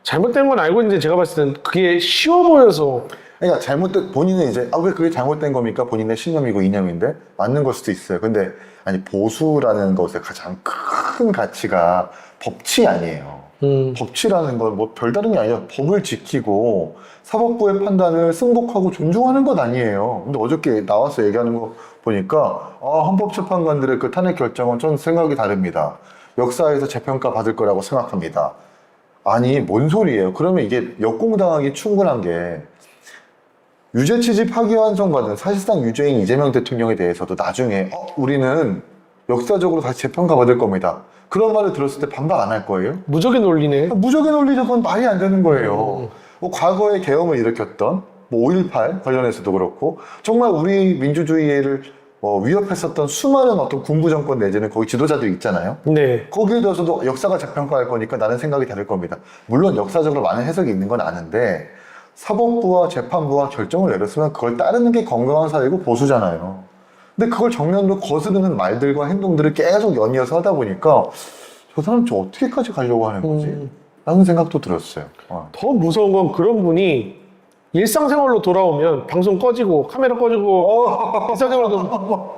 잘못된 건 알고 있는데 제가 봤을 때는 그게 쉬워 보여서 그러니까 본인은 이제 왜 그게 잘못된 겁니까? 본인의 신념이고 이념인데 맞는 걸 수도 있어요. 근데 보수라는 것의 가장 큰 가치가 법치 아니에요. 법치라는 건 뭐 별다른 게 아니라 법을 지키고 사법부의 판단을 승복하고 존중하는 것 아니에요. 근데 어저께 나와서 얘기하는 거 보니까 헌법재판관들의 그 탄핵 결정은 전 생각이 다릅니다. 역사에서 재평가 받을 거라고 생각합니다. 아니 뭔 소리예요? 그러면 이게 역공당하기 충분한 게 유죄 취지 파기환송받은 사실상 유죄인 이재명 대통령에 대해서도 나중에 우리는 역사적으로 다시 재평가 받을 겁니다. 그런 말을 들었을 때 반박 안 할 거예요? 무적의 논리네. 무적의 논리적 건 말이 안 되는 거예요. 뭐 과거에 계엄을 일으켰던 뭐 5.18 관련해서도 그렇고 정말 우리 민주주의를 위협했었던 수많은 어떤 군부 정권 내지는 거기 지도자들이 있잖아요. 네. 거기에 대해서도 역사가 재평가할 거니까 나는 생각이 다를 겁니다. 물론 역사적으로 많은 해석이 있는 건 아는데 사법부와 재판부가 결정을 내렸으면 그걸 따르는 게 건강한 사회고 보수잖아요. 근데 그걸 정면으로 거스르는 말들과 행동들을 계속 연이어서 하다 보니까 저 사람 저 어떻게까지 가려고 하는 거지? 라는 생각도 들었어요. 더 무서운 건 그런 분이 일상생활로 돌아오면 방송 꺼지고 카메라 꺼지고 일상생활로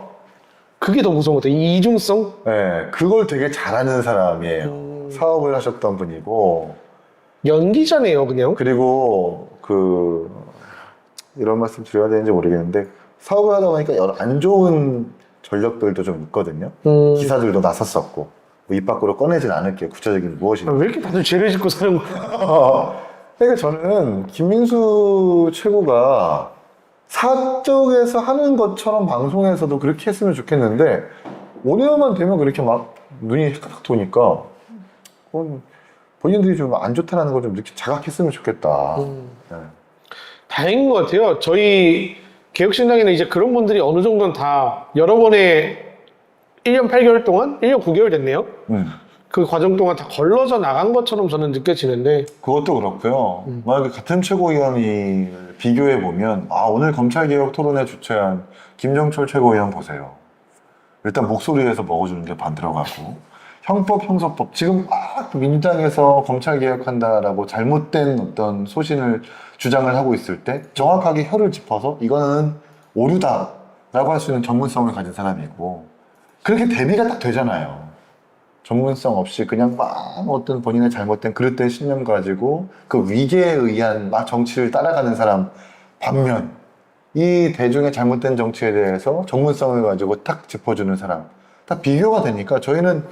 그게 더 무서운 것 같아요. 이 이중성? 네, 그걸 되게 잘하는 사람이에요. 사업을 하셨던 분이고 연기자네요, 그냥. 그리고 이런 말씀 드려야 되는지 모르겠는데 사업을 하다 보니까 여러 안 좋은 전력들도 좀 있거든요. 기사들도 났었었고 뭐 입 밖으로 꺼내진 않을게요. 구체적인 무엇인지. 왜 이렇게 다들 죄를 짓고 사는 거야? 그러니까 저는 김민수 최고가 사적에서 하는 것처럼 방송에서도 그렇게 했으면 좋겠는데 오늘만 되면 그렇게 막 눈이 헷갈락 도니까 그건 본인들이 좀 안 좋다는 걸 좀 이렇게 자각했으면 좋겠다. 네. 다행인 것 같아요. 저희 개혁신당에는 이제 그런 분들이 어느 정도는 다 여러 번의 1년 8개월 동안? 1년 9개월 됐네요. 그 과정 동안 다 걸러져 나간 것처럼 저는 느껴지는데 그것도 그렇고요. 만약에 같은 최고위원이 비교해 보면 오늘 검찰개혁 토론회 주최한 김정철 최고위원 보세요. 일단 목소리에서 먹어주는 게 반 들어가고 형법, 형사법 지금 민주당에서 검찰개혁한다라고 잘못된 어떤 소신을 주장을 하고 있을 때 정확하게 혀를 짚어서 이거는 오류다라고 할 수 있는 전문성을 가진 사람이고 그렇게 대비가 딱 되잖아요. 전문성 없이 그냥 막 어떤 본인의 잘못된 그릇된 신념 가지고 그 위계에 의한 막 정치를 따라가는 사람 반면 이 대중의 잘못된 정치에 대해서 전문성을 가지고 딱 짚어주는 사람 딱 비교가 되니까 저희는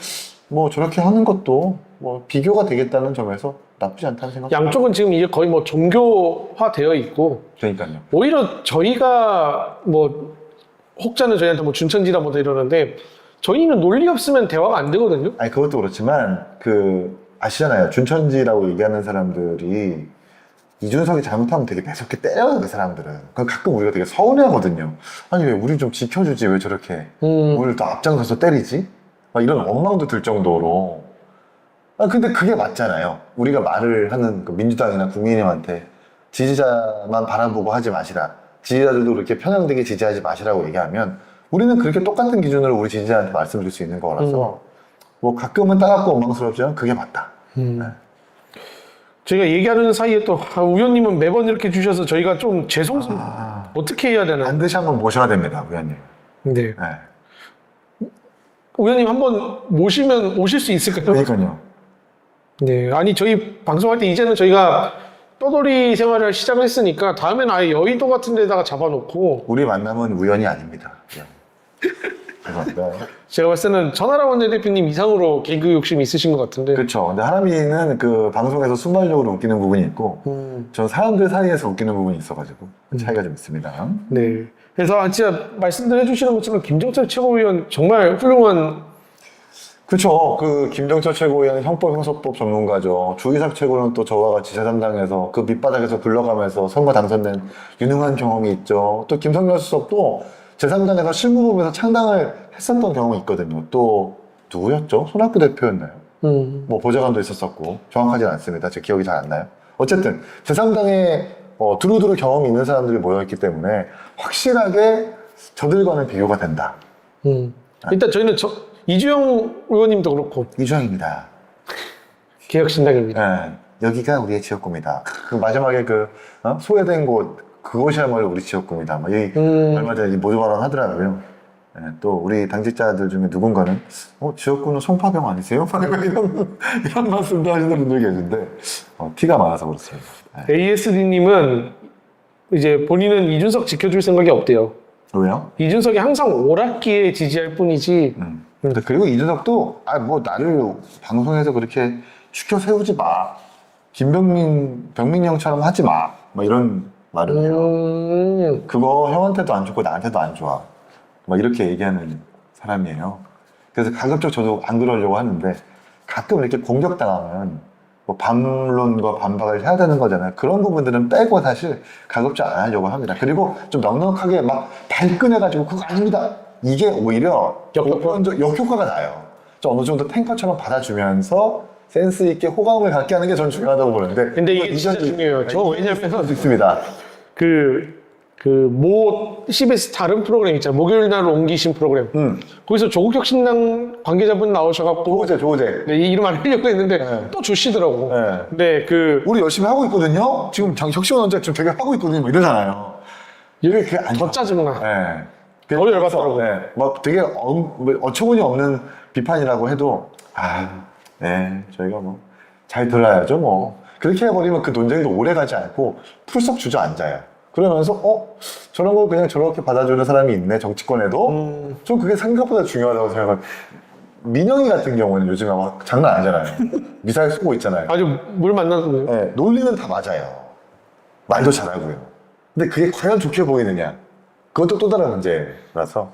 뭐 저렇게 하는 것도 뭐 비교가 되겠다는 점에서 나쁘지 않다는 생각. 양쪽은 지금 이제 거의 뭐 종교화 되어 있고 그러니까요. 오히려 저희가 뭐 혹자는 저희한테 뭐 준천지다 뭐다 이러는데 저희는 논리 없으면 대화가 안 되거든요. 아니 그것도 그렇지만 아시잖아요. 준천지라고 얘기하는 사람들이 이준석이 잘못하면 되게 매섭게 때려요, 그 사람들은. 그럼 가끔 우리가 되게 서운해하거든요. 아니 왜 우리 좀 지켜주지 왜 저렇게 우리를 또 앞장서서 때리지? 막 이런 원망도 들 정도로. 근데 그게 맞잖아요. 우리가 말을 하는 그 민주당이나 국민의힘한테 지지자만 바라보고 하지 마시라. 지지자들도 그렇게 편향되게 지지하지 마시라고 얘기하면 우리는 그렇게 똑같은 기준으로 우리 지지자한테 말씀드릴 수 있는 거라서 뭐 가끔은 따갑고 원망스럽지만 그게 맞다. 네. 저희가 얘기하는 사이에 또 의원님은 매번 이렇게 주셔서 저희가 좀 어떻게 해야 되나? 반드시 한번 모셔야 됩니다, 의원님. 네. 네. 의원님 한번 모시면 오실 수 있을까요? 그러니까요. 네. 아니 저희 방송할 때 이제는 저희가 떠돌이 생활을 시작을 했으니까 다음에는 아예 여의도 같은 데다가 잡아놓고 우리 만남은 우연이 아닙니다. 죄송합니다. 제가 봤을 때는 전하라 원내대표님 이상으로 개그 욕심이 있으신 것 같은데 그렇죠. 근데 하람이는 그 방송에서 순발력으로 웃기는 부분이 있고 전 사람들 사이에서 웃기는 부분이 있어가지고 차이가 좀 있습니다. 네. 그래서 진짜 말씀들 해주시는 것처럼 김정철 최고위원 정말 훌륭한 그렇죠. 그 김정철 최고위원은 형법, 형사법 전문가죠. 주의삭 최고는 또 저와 같이 제3당에서 그 밑바닥에서 굴러가면서 선거 당선된 유능한 경험이 있죠. 또 김성렬 수석도 제3당에서 실무부에서 창당을 했었던 경험이 있거든요. 또 누구였죠? 손학규 대표였나요? 뭐 보좌관도 있었었고 정확하진 않습니다. 제 기억이 잘 안 나요. 어쨌든 제3당에 두루두루 경험이 있는 사람들이 모여있기 때문에 확실하게 저들과는 비교가 된다. 일단 저희는 이주영 의원님도 그렇고 이주영입니다. 개혁신당입니다. 네, 여기가 우리의 지역구입니다. 그 마지막에 소외된 곳 그곳이야말로 우리 지역구입니다. 막 얼마 전에 모두 발언 하더라고요. 네, 또 우리 당직자들 중에 누군가는 지역구는 송파병 아니세요? 이런 말씀도 하시는 분들이 계신데 티가 많아서 그렇습니다. 네. ASD님은 이제 본인은 이준석 지켜줄 생각이 없대요. 왜요? 이준석이 항상 오락기에 지지할 뿐이지. 그리고 이준석도 뭐 나를 방송에서 그렇게 추켜 세우지 마. 병민형처럼 하지 마. 뭐 이런 말을 해요. 그거 형한테도 안 좋고 나한테도 안 좋아. 막 이렇게 얘기하는 사람이에요. 그래서 가급적 저도 안 그러려고 하는데 가끔 이렇게 공격당하면 뭐 반론과 반박을 해야 되는 거잖아요. 그런 부분들은 빼고 사실 가급적 안 하려고 합니다. 그리고 좀 넉넉하게 막 발끈해가지고 그거 아닙니다. 이게 오히려 역효과가 나요. 좀 어느 정도 탱커처럼 받아주면서 센스 있게 호감을 갖게 하는 게 저는 중요하다고 보는데. 근데 이게 진짜 중요해요. 저 왜냐면 있습니다. 모 CBS 다른 프로그램 있잖아요. 목요일 날 옮기신 프로그램. 거기서 조국혁 신당 관계자분 나오셔갖고. 조우재. 네, 이 이름 안 하려고 했는데 또 주시더라고. 네. 네, 우리 열심히 하고 있거든요. 지금 혁신 원자 지금 되게 하고 있거든요. 뭐 이러잖아요. 이게 그게 안 더 짜증나. 네. 더 열받더라고. 네. 뭐 되게 어처구니 없는 비판이라고 해도 저희가 뭐 잘 들어야죠. 뭐 그렇게 해버리면 그 논쟁도 오래 가지 않고 풀썩 주저앉아요. 그러면서 저런 걸 그냥 저렇게 받아주는 사람이 있네 정치권에도. 좀 그게 생각보다 중요하다고 생각합니다. 민영이 같은 경우는 요즘에 막 장난 아니잖아요. 미사일 쏘고 있잖아요. 아주 물 만나서요. 네, 논리는 다 맞아요. 말도 잘하고요. 근데 그게 과연 좋게 보이느냐? 그것도 또 다른 문제라서.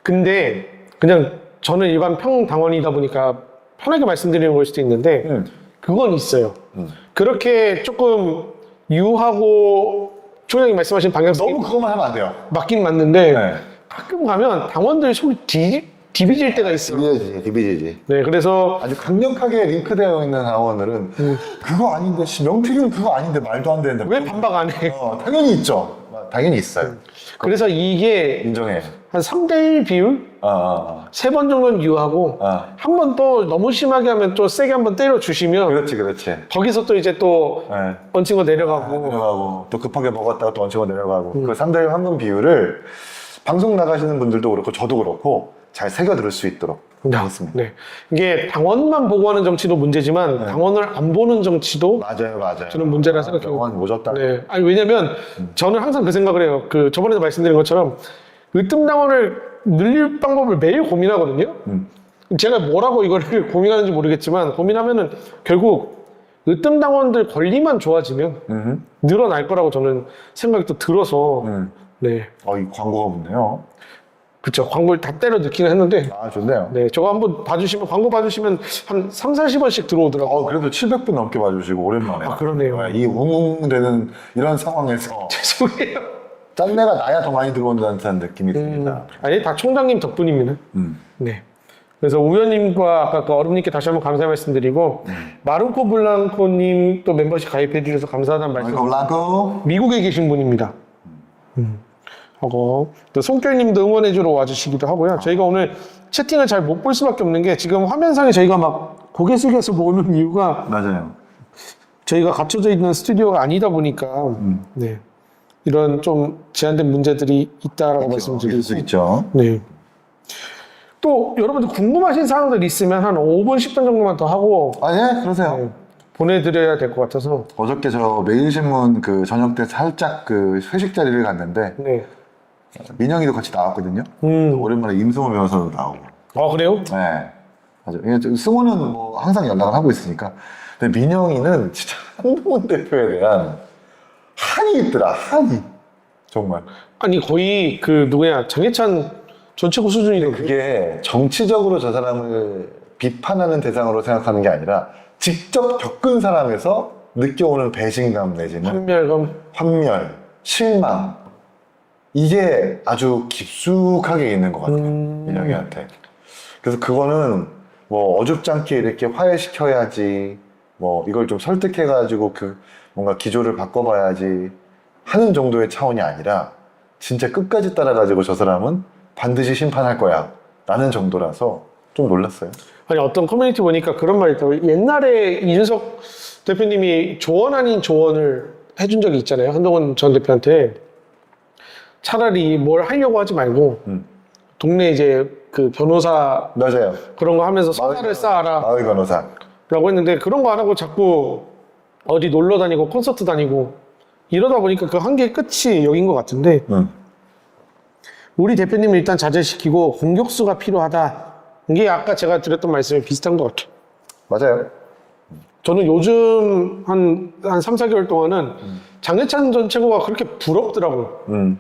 근데 그냥 저는 일반 평당원이다 보니까 편하게 말씀드리는 걸 수도 있는데 그건 있어요. 그렇게 조금 유하고 총장님 말씀하신 방향성이 너무 그것만 하면 안 돼요. 맞긴 맞는데 네. 가끔 가면 당원들 속이 디비질 때가 있어요. 디비지지. 네, 그래서 아주 강력하게 링크되어 있는 당원들은 그거 아닌데, 명필은 그거 아닌데 말도 안 되는데. 왜 반박 안 해? 당연히 있죠. 당연히 있어요. 그래서 이게 인정해. 한 3대1 비율? 3번 정도는 유하고 한 번 또 너무 심하게 하면 또 세게 한번 때려주시면 그렇지. 거기서 또 이제 또 네. 얹힌 거 내려가고 내려가고 또 급하게 먹었다가 또 얹히고 내려가고 그 3대1 환분 비율을 방송 나가시는 분들도 그렇고 저도 그렇고 잘 새겨 들을 수 있도록 하겠습니다. 네. 이게 당원만 보고 하는 정치도 문제지만 당원을 안 보는 정치도 맞아요. 저는 문제라 생각해요. 병원 모졌다. 네. 아니 왜냐면 저는 항상 그 생각을 해요. 저번에도 말씀드린 것처럼 으뜸 당원을 늘릴 방법을 매일 고민하거든요. 제가 뭐라고 이거를 고민하는지 모르겠지만 고민하면은 결국 으뜸 당원들 권리만 좋아지면 늘어날 거라고 저는 생각이 또 들어서 네. 이 광고가 붙네요. 그쵸. 광고를 다 때려 넣기는 했는데 좋네요. 네, 저거 한번 봐주시면, 광고 봐주시면 한 3, 40원씩 들어오더라고요. 그래도 700분 넘게 봐주시고 오랜만에. 그러네요. 이 웅웅대는 이런 상황에서 죄송해요. 짠내가 나야 더 많이 들어온다는 느낌이 듭니다. 아니, 다 총장님 덕분입니다. 네. 그래서 우연님과 아까 그 얼음님께 다시 한번 감사 말씀드리고, 마르코 블랑코님 또 멤버십 가입해주셔서 감사하다는 말씀. 블랑코. 미국에 계신 분입니다. 하고, 또 손결님도 응원해주러 와주시기도 하고요. 저희가 오늘 채팅을 잘 못 볼 수밖에 없는 게 지금 화면상에 저희가 막 고개 숙여서 보는 이유가 맞아요. 저희가 갇혀져 있는 스튜디오가 아니다 보니까 네. 이런 좀 제한된 문제들이 있다라고 말씀드리고 있을 수 있죠. 네. 또 여러분들 궁금하신 사항들 있으면 한 5분, 10분 정도만 더 하고 그러세요. 네, 보내드려야 될 것 같아서 어저께 저 매일신문 그 저녁 때 살짝 그 회식 자리를 갔는데 네. 민영이도 같이 나왔거든요. 오랜만에 임승호 변호사도 나오고. 그래요? 네. 맞아요. 승호는 뭐 항상 연락을 하고 있으니까. 근데 민영이는 진짜 한동훈 대표에 대한 한이 있더라. 한이. 정말. 아니 거의 그 누구야 장해찬 전체고 수준이네. 그게 정치적으로 저 사람을 비판하는 대상으로 생각하는 게 아니라 직접 겪은 사람에서 느껴오는 배신감 내지는 환멸, 실망. 이게 아주 깊숙하게 있는 것 같아요. 민영이한테. 그래서 그거는 뭐 어줍지 않게 이렇게 화해시켜야지, 뭐 이걸 좀 설득해가지고 뭔가 기조를 바꿔봐야지 하는 정도의 차원이 아니라 진짜 끝까지 따라가지고 저 사람은 반드시 심판할 거야 라는 정도라서 좀 놀랐어요. 아니 어떤 커뮤니티 보니까 그런 말이 있더라고요. 옛날에 이준석 대표님이 조언 아닌 조언을 해준 적이 있잖아요. 한동훈 전 대표한테. 차라리 뭘 하려고 하지 말고 동네 이제 그 변호사 맞아요. 그런 거 하면서 성사를 쌓아라 마을 변호사 라고 했는데 그런 거 안 하고 자꾸 어디 놀러 다니고 콘서트 다니고 이러다 보니까 그 한계의 끝이 여긴 것 같은데 우리 대표님을 일단 자제시키고 공격수가 필요하다. 이게 아까 제가 드렸던 말씀이 비슷한 것 같아요. 맞아요. 저는 요즘 한 3, 4개월 동안은 장해찬 전 최고가 그렇게 부럽더라고요.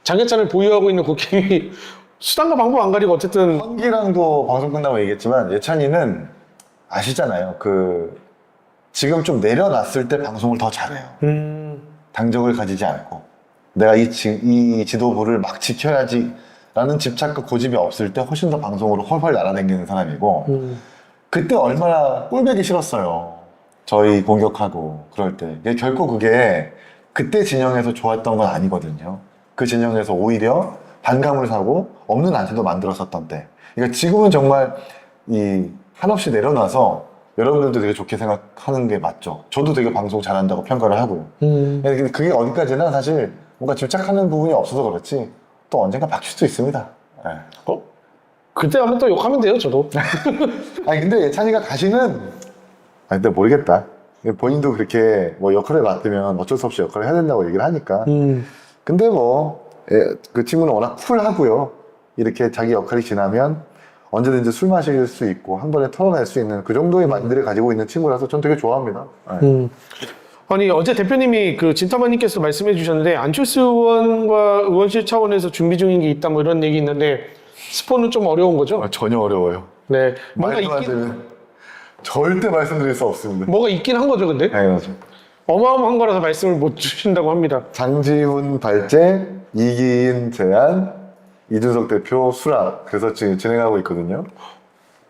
장해찬을 보유하고 있는 국힘이 수단과 방법 안 가리고 어쨌든 헌기랑도 방송 끝나고 얘기했지만 예찬이는 아시잖아요. 지금 좀 내려놨을 때 방송을 더 잘해요. 당적을 가지지 않고 내가 이 지도부를 막 지켜야지 라는 집착과 고집이 없을 때 훨씬 더 방송으로 헐헐 날아다니는 사람이고 그때 얼마나 꼴보기 싫었어요. 저희 공격하고 그럴 때 결코 그게 그때 진영에서 좋았던 건 아니거든요. 그 진영에서 오히려 반감을 사고 없는 안티도 만들었었던 때. 그러니까 지금은 정말 한없이 내려놔서 여러분들도 되게 좋게 생각하는 게 맞죠. 저도 되게 방송 잘한다고 평가를 하고요. 그게 어디까지나 사실 뭔가 집착하는 부분이 없어서 그렇지 또 언젠가 바뀔 수도 있습니다. 네. 그때 한번 또 욕하면 돼요, 저도. 아니 근데 예찬이가 다시는 근데 모르겠다. 본인도 그렇게 뭐 역할을 맡으면 어쩔 수 없이 역할을 해야 된다고 얘기를 하니까. 근데 그 친구는 워낙 쿨하고요. 이렇게 자기 역할이 지나면 언제든지 술 마실 수 있고 한 번에 털어낼 수 있는 그 정도의 마인드를 가지고 있는 친구라서 전 되게 좋아합니다. 네. 아니 어제 대표님이 그 진타마님께서 말씀해 주셨는데 안철수 의원과 의원실 차원에서 준비 중인 게 있다 뭐 이런 얘기 있는데 스포는 좀 어려운 거죠? 전혀 어려워요. 네, 뭔가 말도 안 있긴 되면 절대 말씀드릴 수 없습니다. 뭐가 있긴 한 거죠, 근데 당연하죠. 어마어마한 거라서 말씀을 못 주신다고 합니다. 장지훈 발제, 이기인 제안, 이준석 대표 수락 그래서 지금 진행하고 있거든요.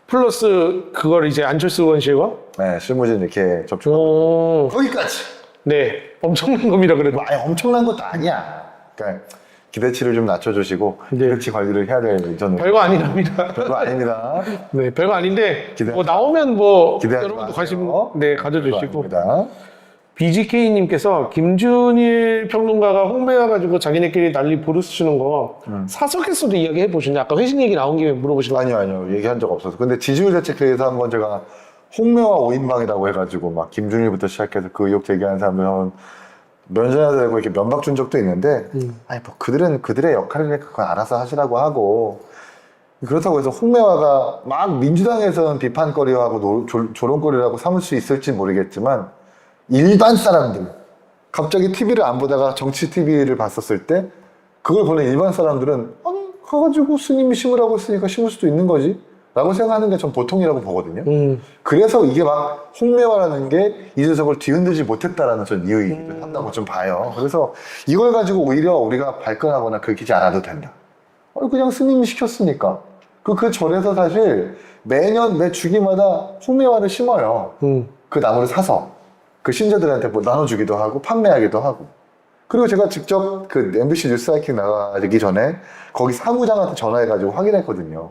플러스 그걸 이제 안철수 의원실과 네, 실무진 이렇게 접촉하고 오, 거기까지. 네, 엄청난 겁니다, 그래도. 아니 엄청난 것도 아니야. 그러니까 기대치를 좀 낮춰주시고 네. 기대치 관리를 해야 될 저는 별거 아니랍니다. 별거 아닙니다. 네, 별거 아닌데 기대- 뭐 나오면 뭐 기대하지 여러분도 마세요. 관심 가져주시고. 아닙니다. BGK님께서 김준일 평론가가 홍매와가지고 자기네끼리 난리 부르스 치는 거 사석에서도 이야기해 보셨냐? 아까 회식 얘기 나온 김에 물어보신 거. 아니요 얘기한 적 없어서 근데 지지율 대책회의에서 한번 제가 홍매화 5인방이라고 해가지고 막 김준일부터 시작해서 그 의혹 제기하는 사람들 한번 면전에 대고 이렇게 면박 준 적도 있는데 아니 뭐 그들은 그들의 역할을 그건 알아서 하시라고 하고 그렇다고 해서 홍매화가 막 민주당에서는 비판거리하고 조롱거리라고 삼을 수 있을지 모르겠지만 일반 사람들 갑자기 TV를 안 보다가 정치 TV를 봤었을 때 그걸 보는 일반 사람들은 아니 가가지고 스님이 심으라고 했으니까 심을 수도 있는 거지 라고 생각하는 게 전 보통이라고 보거든요. 그래서 이게 막 홍매화라는 게 이준석을 뒤흔들지 못했다라는 전 이의를 한다고 좀 봐요. 그래서 이걸 가지고 오히려 우리가 발끈하거나 긁히지 않아도 된다. 그냥 스님이 시켰으니까. 그 절에서 사실 매년 매 주기마다 홍매화를 심어요. 그 나무를 사서 그 신자들한테 뭐 나눠주기도 하고 판매하기도 하고. 그리고 제가 직접 그 MBC 뉴스 하이킹 나가기 전에 거기 사무장한테 전화해가지고 확인했거든요.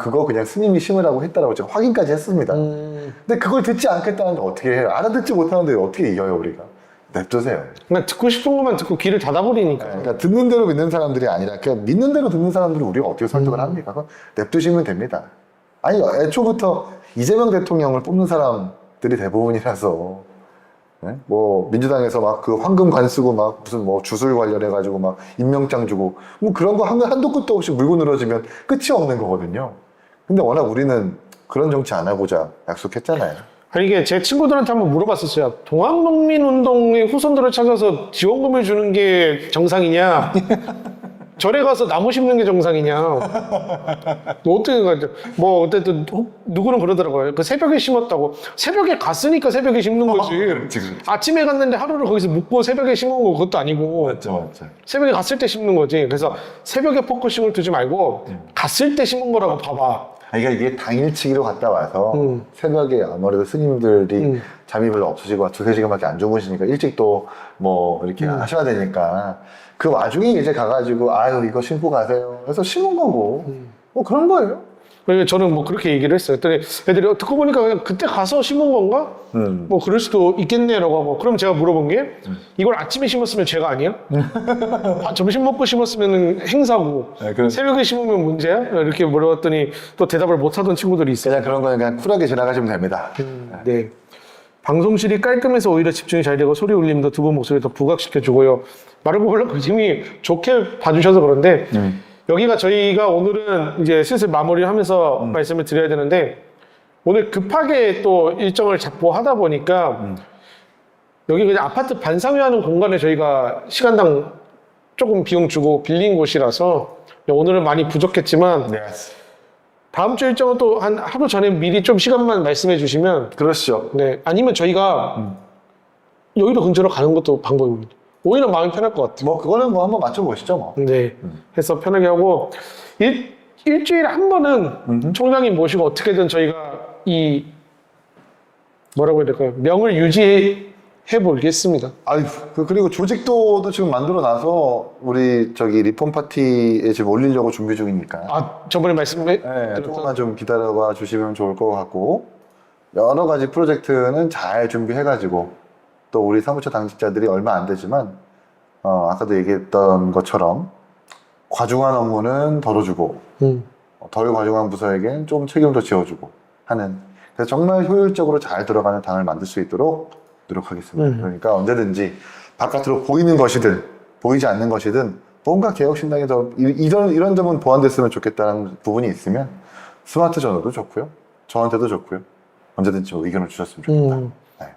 그거 그냥 스님이 심으라고 했다라고 제가 확인까지 했습니다. 근데 그걸 듣지 않겠다는데 어떻게 해요? 알아듣지 못하는데 어떻게 이겨요, 우리가? 냅두세요. 그냥 듣고 싶은 것만 듣고 귀를 닫아버리니까. 그러니까 듣는 대로 믿는 사람들이 아니라 그냥 믿는 대로 듣는 사람들을 우리가 어떻게 설득을 합니까? 그건 냅두시면 됩니다. 아니, 애초부터 이재명 대통령을 뽑는 사람들이 대부분이라서 네? 뭐 민주당에서 막 그 황금 관 쓰고 막 무슨 뭐 주술 관련해가지고 막 임명장 주고 뭐 그런 거 한도 끝도 없이 물고 늘어지면 끝이 없는 거거든요. 근데 워낙 우리는 그런 정치 안 하고자 약속했잖아요. 아니 이게 제 친구들한테 한번 물어봤었어요. 동학농민운동의 후손들을 찾아서 지원금을 주는 게 정상이냐? 절에 가서 나무 심는 게 정상이냐? 어떻게 가죠? 뭐 어쨌든 누구는 그러더라고요. 그 새벽에 심었다고. 새벽에 갔으니까 새벽에 심는 거지. 그렇지. 아침에 갔는데 하루를 거기서 묵고 새벽에 심은 거 그것도 아니고. 맞죠. 새벽에 갔을 때 심는 거지. 그래서 새벽에 포커싱을 두지 말고 갔을 때 심은 거라고 봐봐. 그러니까 이게 당일치기로 갔다 와서 새벽에 아무래도 스님들이 잠이 별로 없으시고 2-3시간밖에 안 주무시니까 일찍 또 뭐 이렇게 하셔야 되니까 그 와중에 이제 가가지고 아유 이거 심고 가세요 그래서 심은 거고 뭐 그런 거예요. 그러니까 저는 뭐 그렇게 얘기를 했어요. 그랬더니 애들이 듣고 보니까 그냥 그때 가서 심은 건가? 뭐 그럴 수도 있겠네라고 하고. 그럼 제가 물어본 게 이걸 아침에 심었으면 죄가 아니야? 점심 먹고 심었으면 행사고 네, 새벽에 심으면 문제야? 이렇게 물어봤더니 또 대답을 못하던 친구들이 있어요. 그냥 그런 거는 그냥 쿨하게 지나가시면 됩니다. 네. 방송실이 깔끔해서 오히려 집중이 잘 되고 소리 울림도 두 분 목소리 더 부각시켜주고요. 마르고 홀라 교수님이 좋게 봐주셔서 그런데 여기가 저희가 오늘은 이제 슬슬 마무리를 하면서 말씀을 드려야 되는데 오늘 급하게 또 일정을 잡고 하다 보니까 여기 그냥 아파트 반상회하는 공간에 저희가 시간당 조금 비용 주고 빌린 곳이라서 오늘은 많이 부족했지만 Yes. 다음 주 일정은 또 한 하루 전에 미리 좀 시간만 말씀해 주시면 그러시죠. 네 아니면 저희가 여의도 근처로 가는 것도 방법입니다. 오히려 마음이 편할 것 같아요. 뭐 그거는 뭐 한번 맞춰보시죠 뭐. 네 해서 편하게 하고 일주일에 한 번은 총장님 모시고 어떻게든 저희가 이 뭐라고 해야 될까요? 명을 유지해 보겠습니다. 아유, 그리고 조직도도 지금 만들어놔서 우리 저기 리폼 파티에 지금 올리려고 준비 중이니까. 아 저번에 말씀해 네, 조금만 좀 기다려봐 주시면 좋을 것 같고 여러 가지 프로젝트는 잘 준비해가지고 또 우리 사무처 당직자들이 얼마 안 되지만 아까도 얘기했던 것처럼 과중한 업무는 덜어주고 덜 과중한 부서에겐 좀 책임도 지어주고 하는 그래서 정말 효율적으로 잘 들어가는 당을 만들 수 있도록 노력하겠습니다. 그러니까 언제든지 바깥으로 보이는 것이든 보이지 않는 것이든 뭔가 개혁신당에서 이런 점은 보완됐으면 좋겠다는 부분이 있으면 스마트 전화도 좋고요. 저한테도 좋고요. 언제든지 뭐 의견을 주셨으면 좋겠다.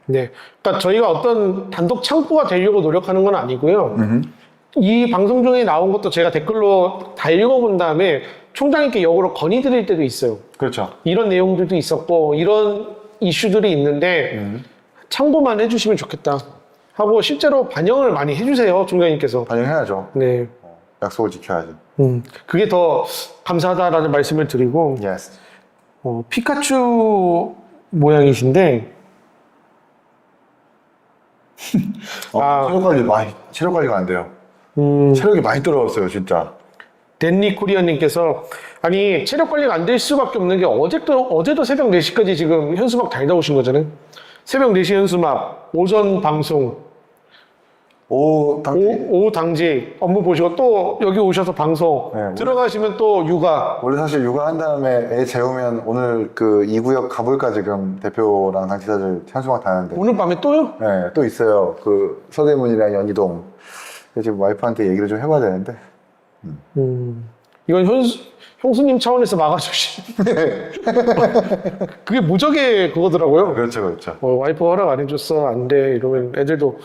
네. 그러니까 저희가 어떤 단독 창구가 되려고 노력하는 건 아니고요. 이 방송 중에 나온 것도 제가 댓글로 다 읽어본 다음에 총장님께 역으로 건의드릴 때도 있어요. 그렇죠. 이런 내용들도 있었고 이런 이슈들이 있는데 참고만 해주시면 좋겠다 하고 실제로 반영을 많이 해주세요. 총장님께서. 반영해야죠. 네. 약속을 지켜야죠. 그게 더 감사하다라는 말씀을 드리고 Yes. 피카츄 모양이신데 체력 관리가 안 돼요. 체력이 많이 떨어졌어요, 진짜. 댄리 코리아님께서 아니 체력 관리가 안 될 수밖에 없는 게 어제도 새벽 4시까지 지금 현수막 달다 오신 거잖아요. 새벽 4시 현수막, 오전 방송, 오후 당직 업무 보시고 또 여기 오셔서 방송 네, 들어가시면 또 육아. 원래 사실 육아한 다음에 애 재우면 오늘 그 2구역 가볼까 지금 대표랑 당직자들 현수막 다는데 오늘 밤에 또요? 네, 또 있어요. 그 서대문이랑 연희동. 지금 와이프한테 얘기를 좀 해봐야 되는데. 이건 형수님 차원에서 막아주시. 그게 무적의 그거더라고요. 그렇죠, 그렇죠. 와이프 허락 안 해줬어 안 돼 이러면 애들도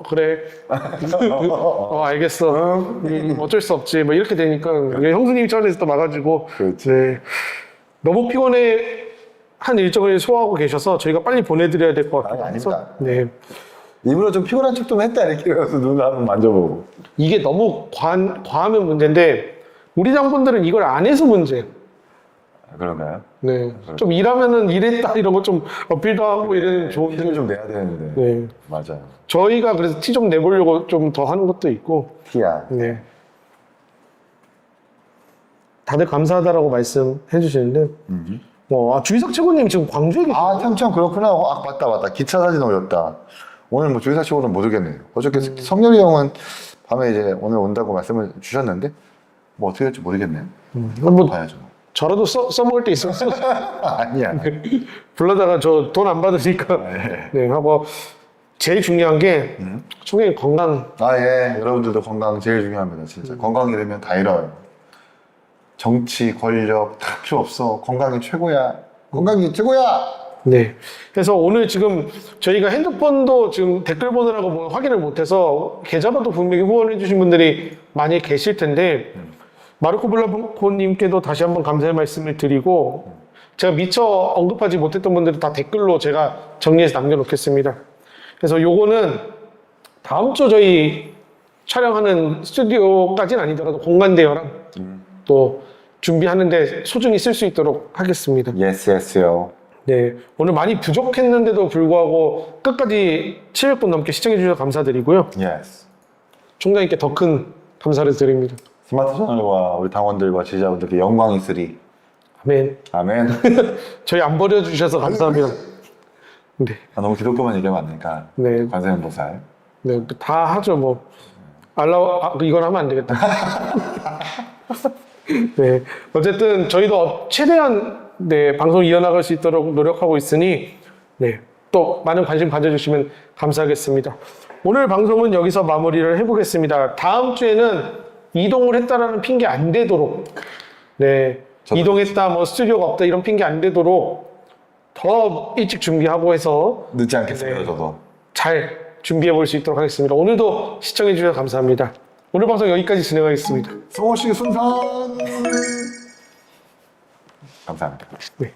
그래 알겠어 어쩔 수 없지 뭐 이렇게 되니까 이게 형수님 차원에서 또 막아주고 그렇지. 네. 너무 피곤해 한 일정을 소화하고 계셔서 저희가 빨리 보내드려야 될 것 같아요. 아닙니다. 네. 일부러 좀 피곤한 척 좀 했다 이렇게 해서 눈 한번 만져보고. 이게 너무 과하면 문제인데 우리 장분들은 이걸 안 해서 문제예요. 그런가요? 네. 좀 일하면은 일했다 이런 거 좀 어필도 하고 이러면 좋은데. 티를 좀 내야 되는데. 네. 맞아요. 저희가 그래서 티 좀 내보려고 좀 더 하는 것도 있고. 티야. 네. 다들 감사하다라고 말씀해 주시는데. 주희석 최고님 지금 광주에 계시죠? 참 그렇구나. 맞다. 기차 사진 올렸다. 오늘 뭐 주의사 치고는 모르겠네요. 어저께 성렬이 형은 밤에 이제 오늘 온다고 말씀을 주셨는데 뭐 어떻게 될지 모르겠네요. 뭐 봐야죠. 저라도 써먹을 때 있으면 써. 아니야. 불러다가 저 돈 안 받으니까. 네. 하고 제일 중요한 게 총장님 건강. 예. 여러분들도 건강 제일 중요합니다. 진짜. 건강 잃으면 다 잃어요. 정치, 권력 다 필요 없어. 건강이 최고야. 건강이 최고야! 네. 그래서 오늘 지금 저희가 핸드폰도 지금 댓글 보느라고 뭐 확인을 못해서 계좌로도 분명히 후원해주신 분들이 많이 계실 텐데 마르코 블라코님께도 다시 한번 감사의 말씀을 드리고 제가 미처 언급하지 못했던 분들은 다 댓글로 제가 정리해서 남겨놓겠습니다. 그래서 요거는 다음 주 저희 촬영하는 스튜디오까지는 아니더라도 공간 대여랑 또 준비하는데 소중히 쓸 수 있도록 하겠습니다. 예스요. 네, 오늘 많이 부족했는데도 불구하고 끝까지 700분 넘게 시청해주셔서 감사드리고요. 예스. 총장님께 더 큰 감사를 드립니다. 스마트 채널과 우리 당원들과 지지자분들께 영광이 있으리. 아멘. 아멘. 저희 안 버려주셔서 감사합니다. 네, 너무 기독교만 얘기하면 안 되니까. 네. 관세음보살. 네, 다 하죠 뭐. 이건 하면 안 되겠다. 네, 어쨌든 저희도 최대한 방송 이어나갈 수 있도록 노력하고 있으니 또 많은 관심 가져주시면 감사하겠습니다. 오늘 방송은 여기서 마무리를 해보겠습니다. 다음 주에는 이동을 했다라는 핑계 안 되도록 이동했다 뭐 스튜디오가 없다 이런 핑계 안 되도록 더 일찍 준비하고 해서 늦지 않겠습니다, 저도. 잘 준비해 볼 수 있도록 하겠습니다. 오늘도 시청해 주셔서 감사합니다. 오늘 방송 여기까지 진행하겠습니다. 성호 씨 순산. 감사합니다. 네.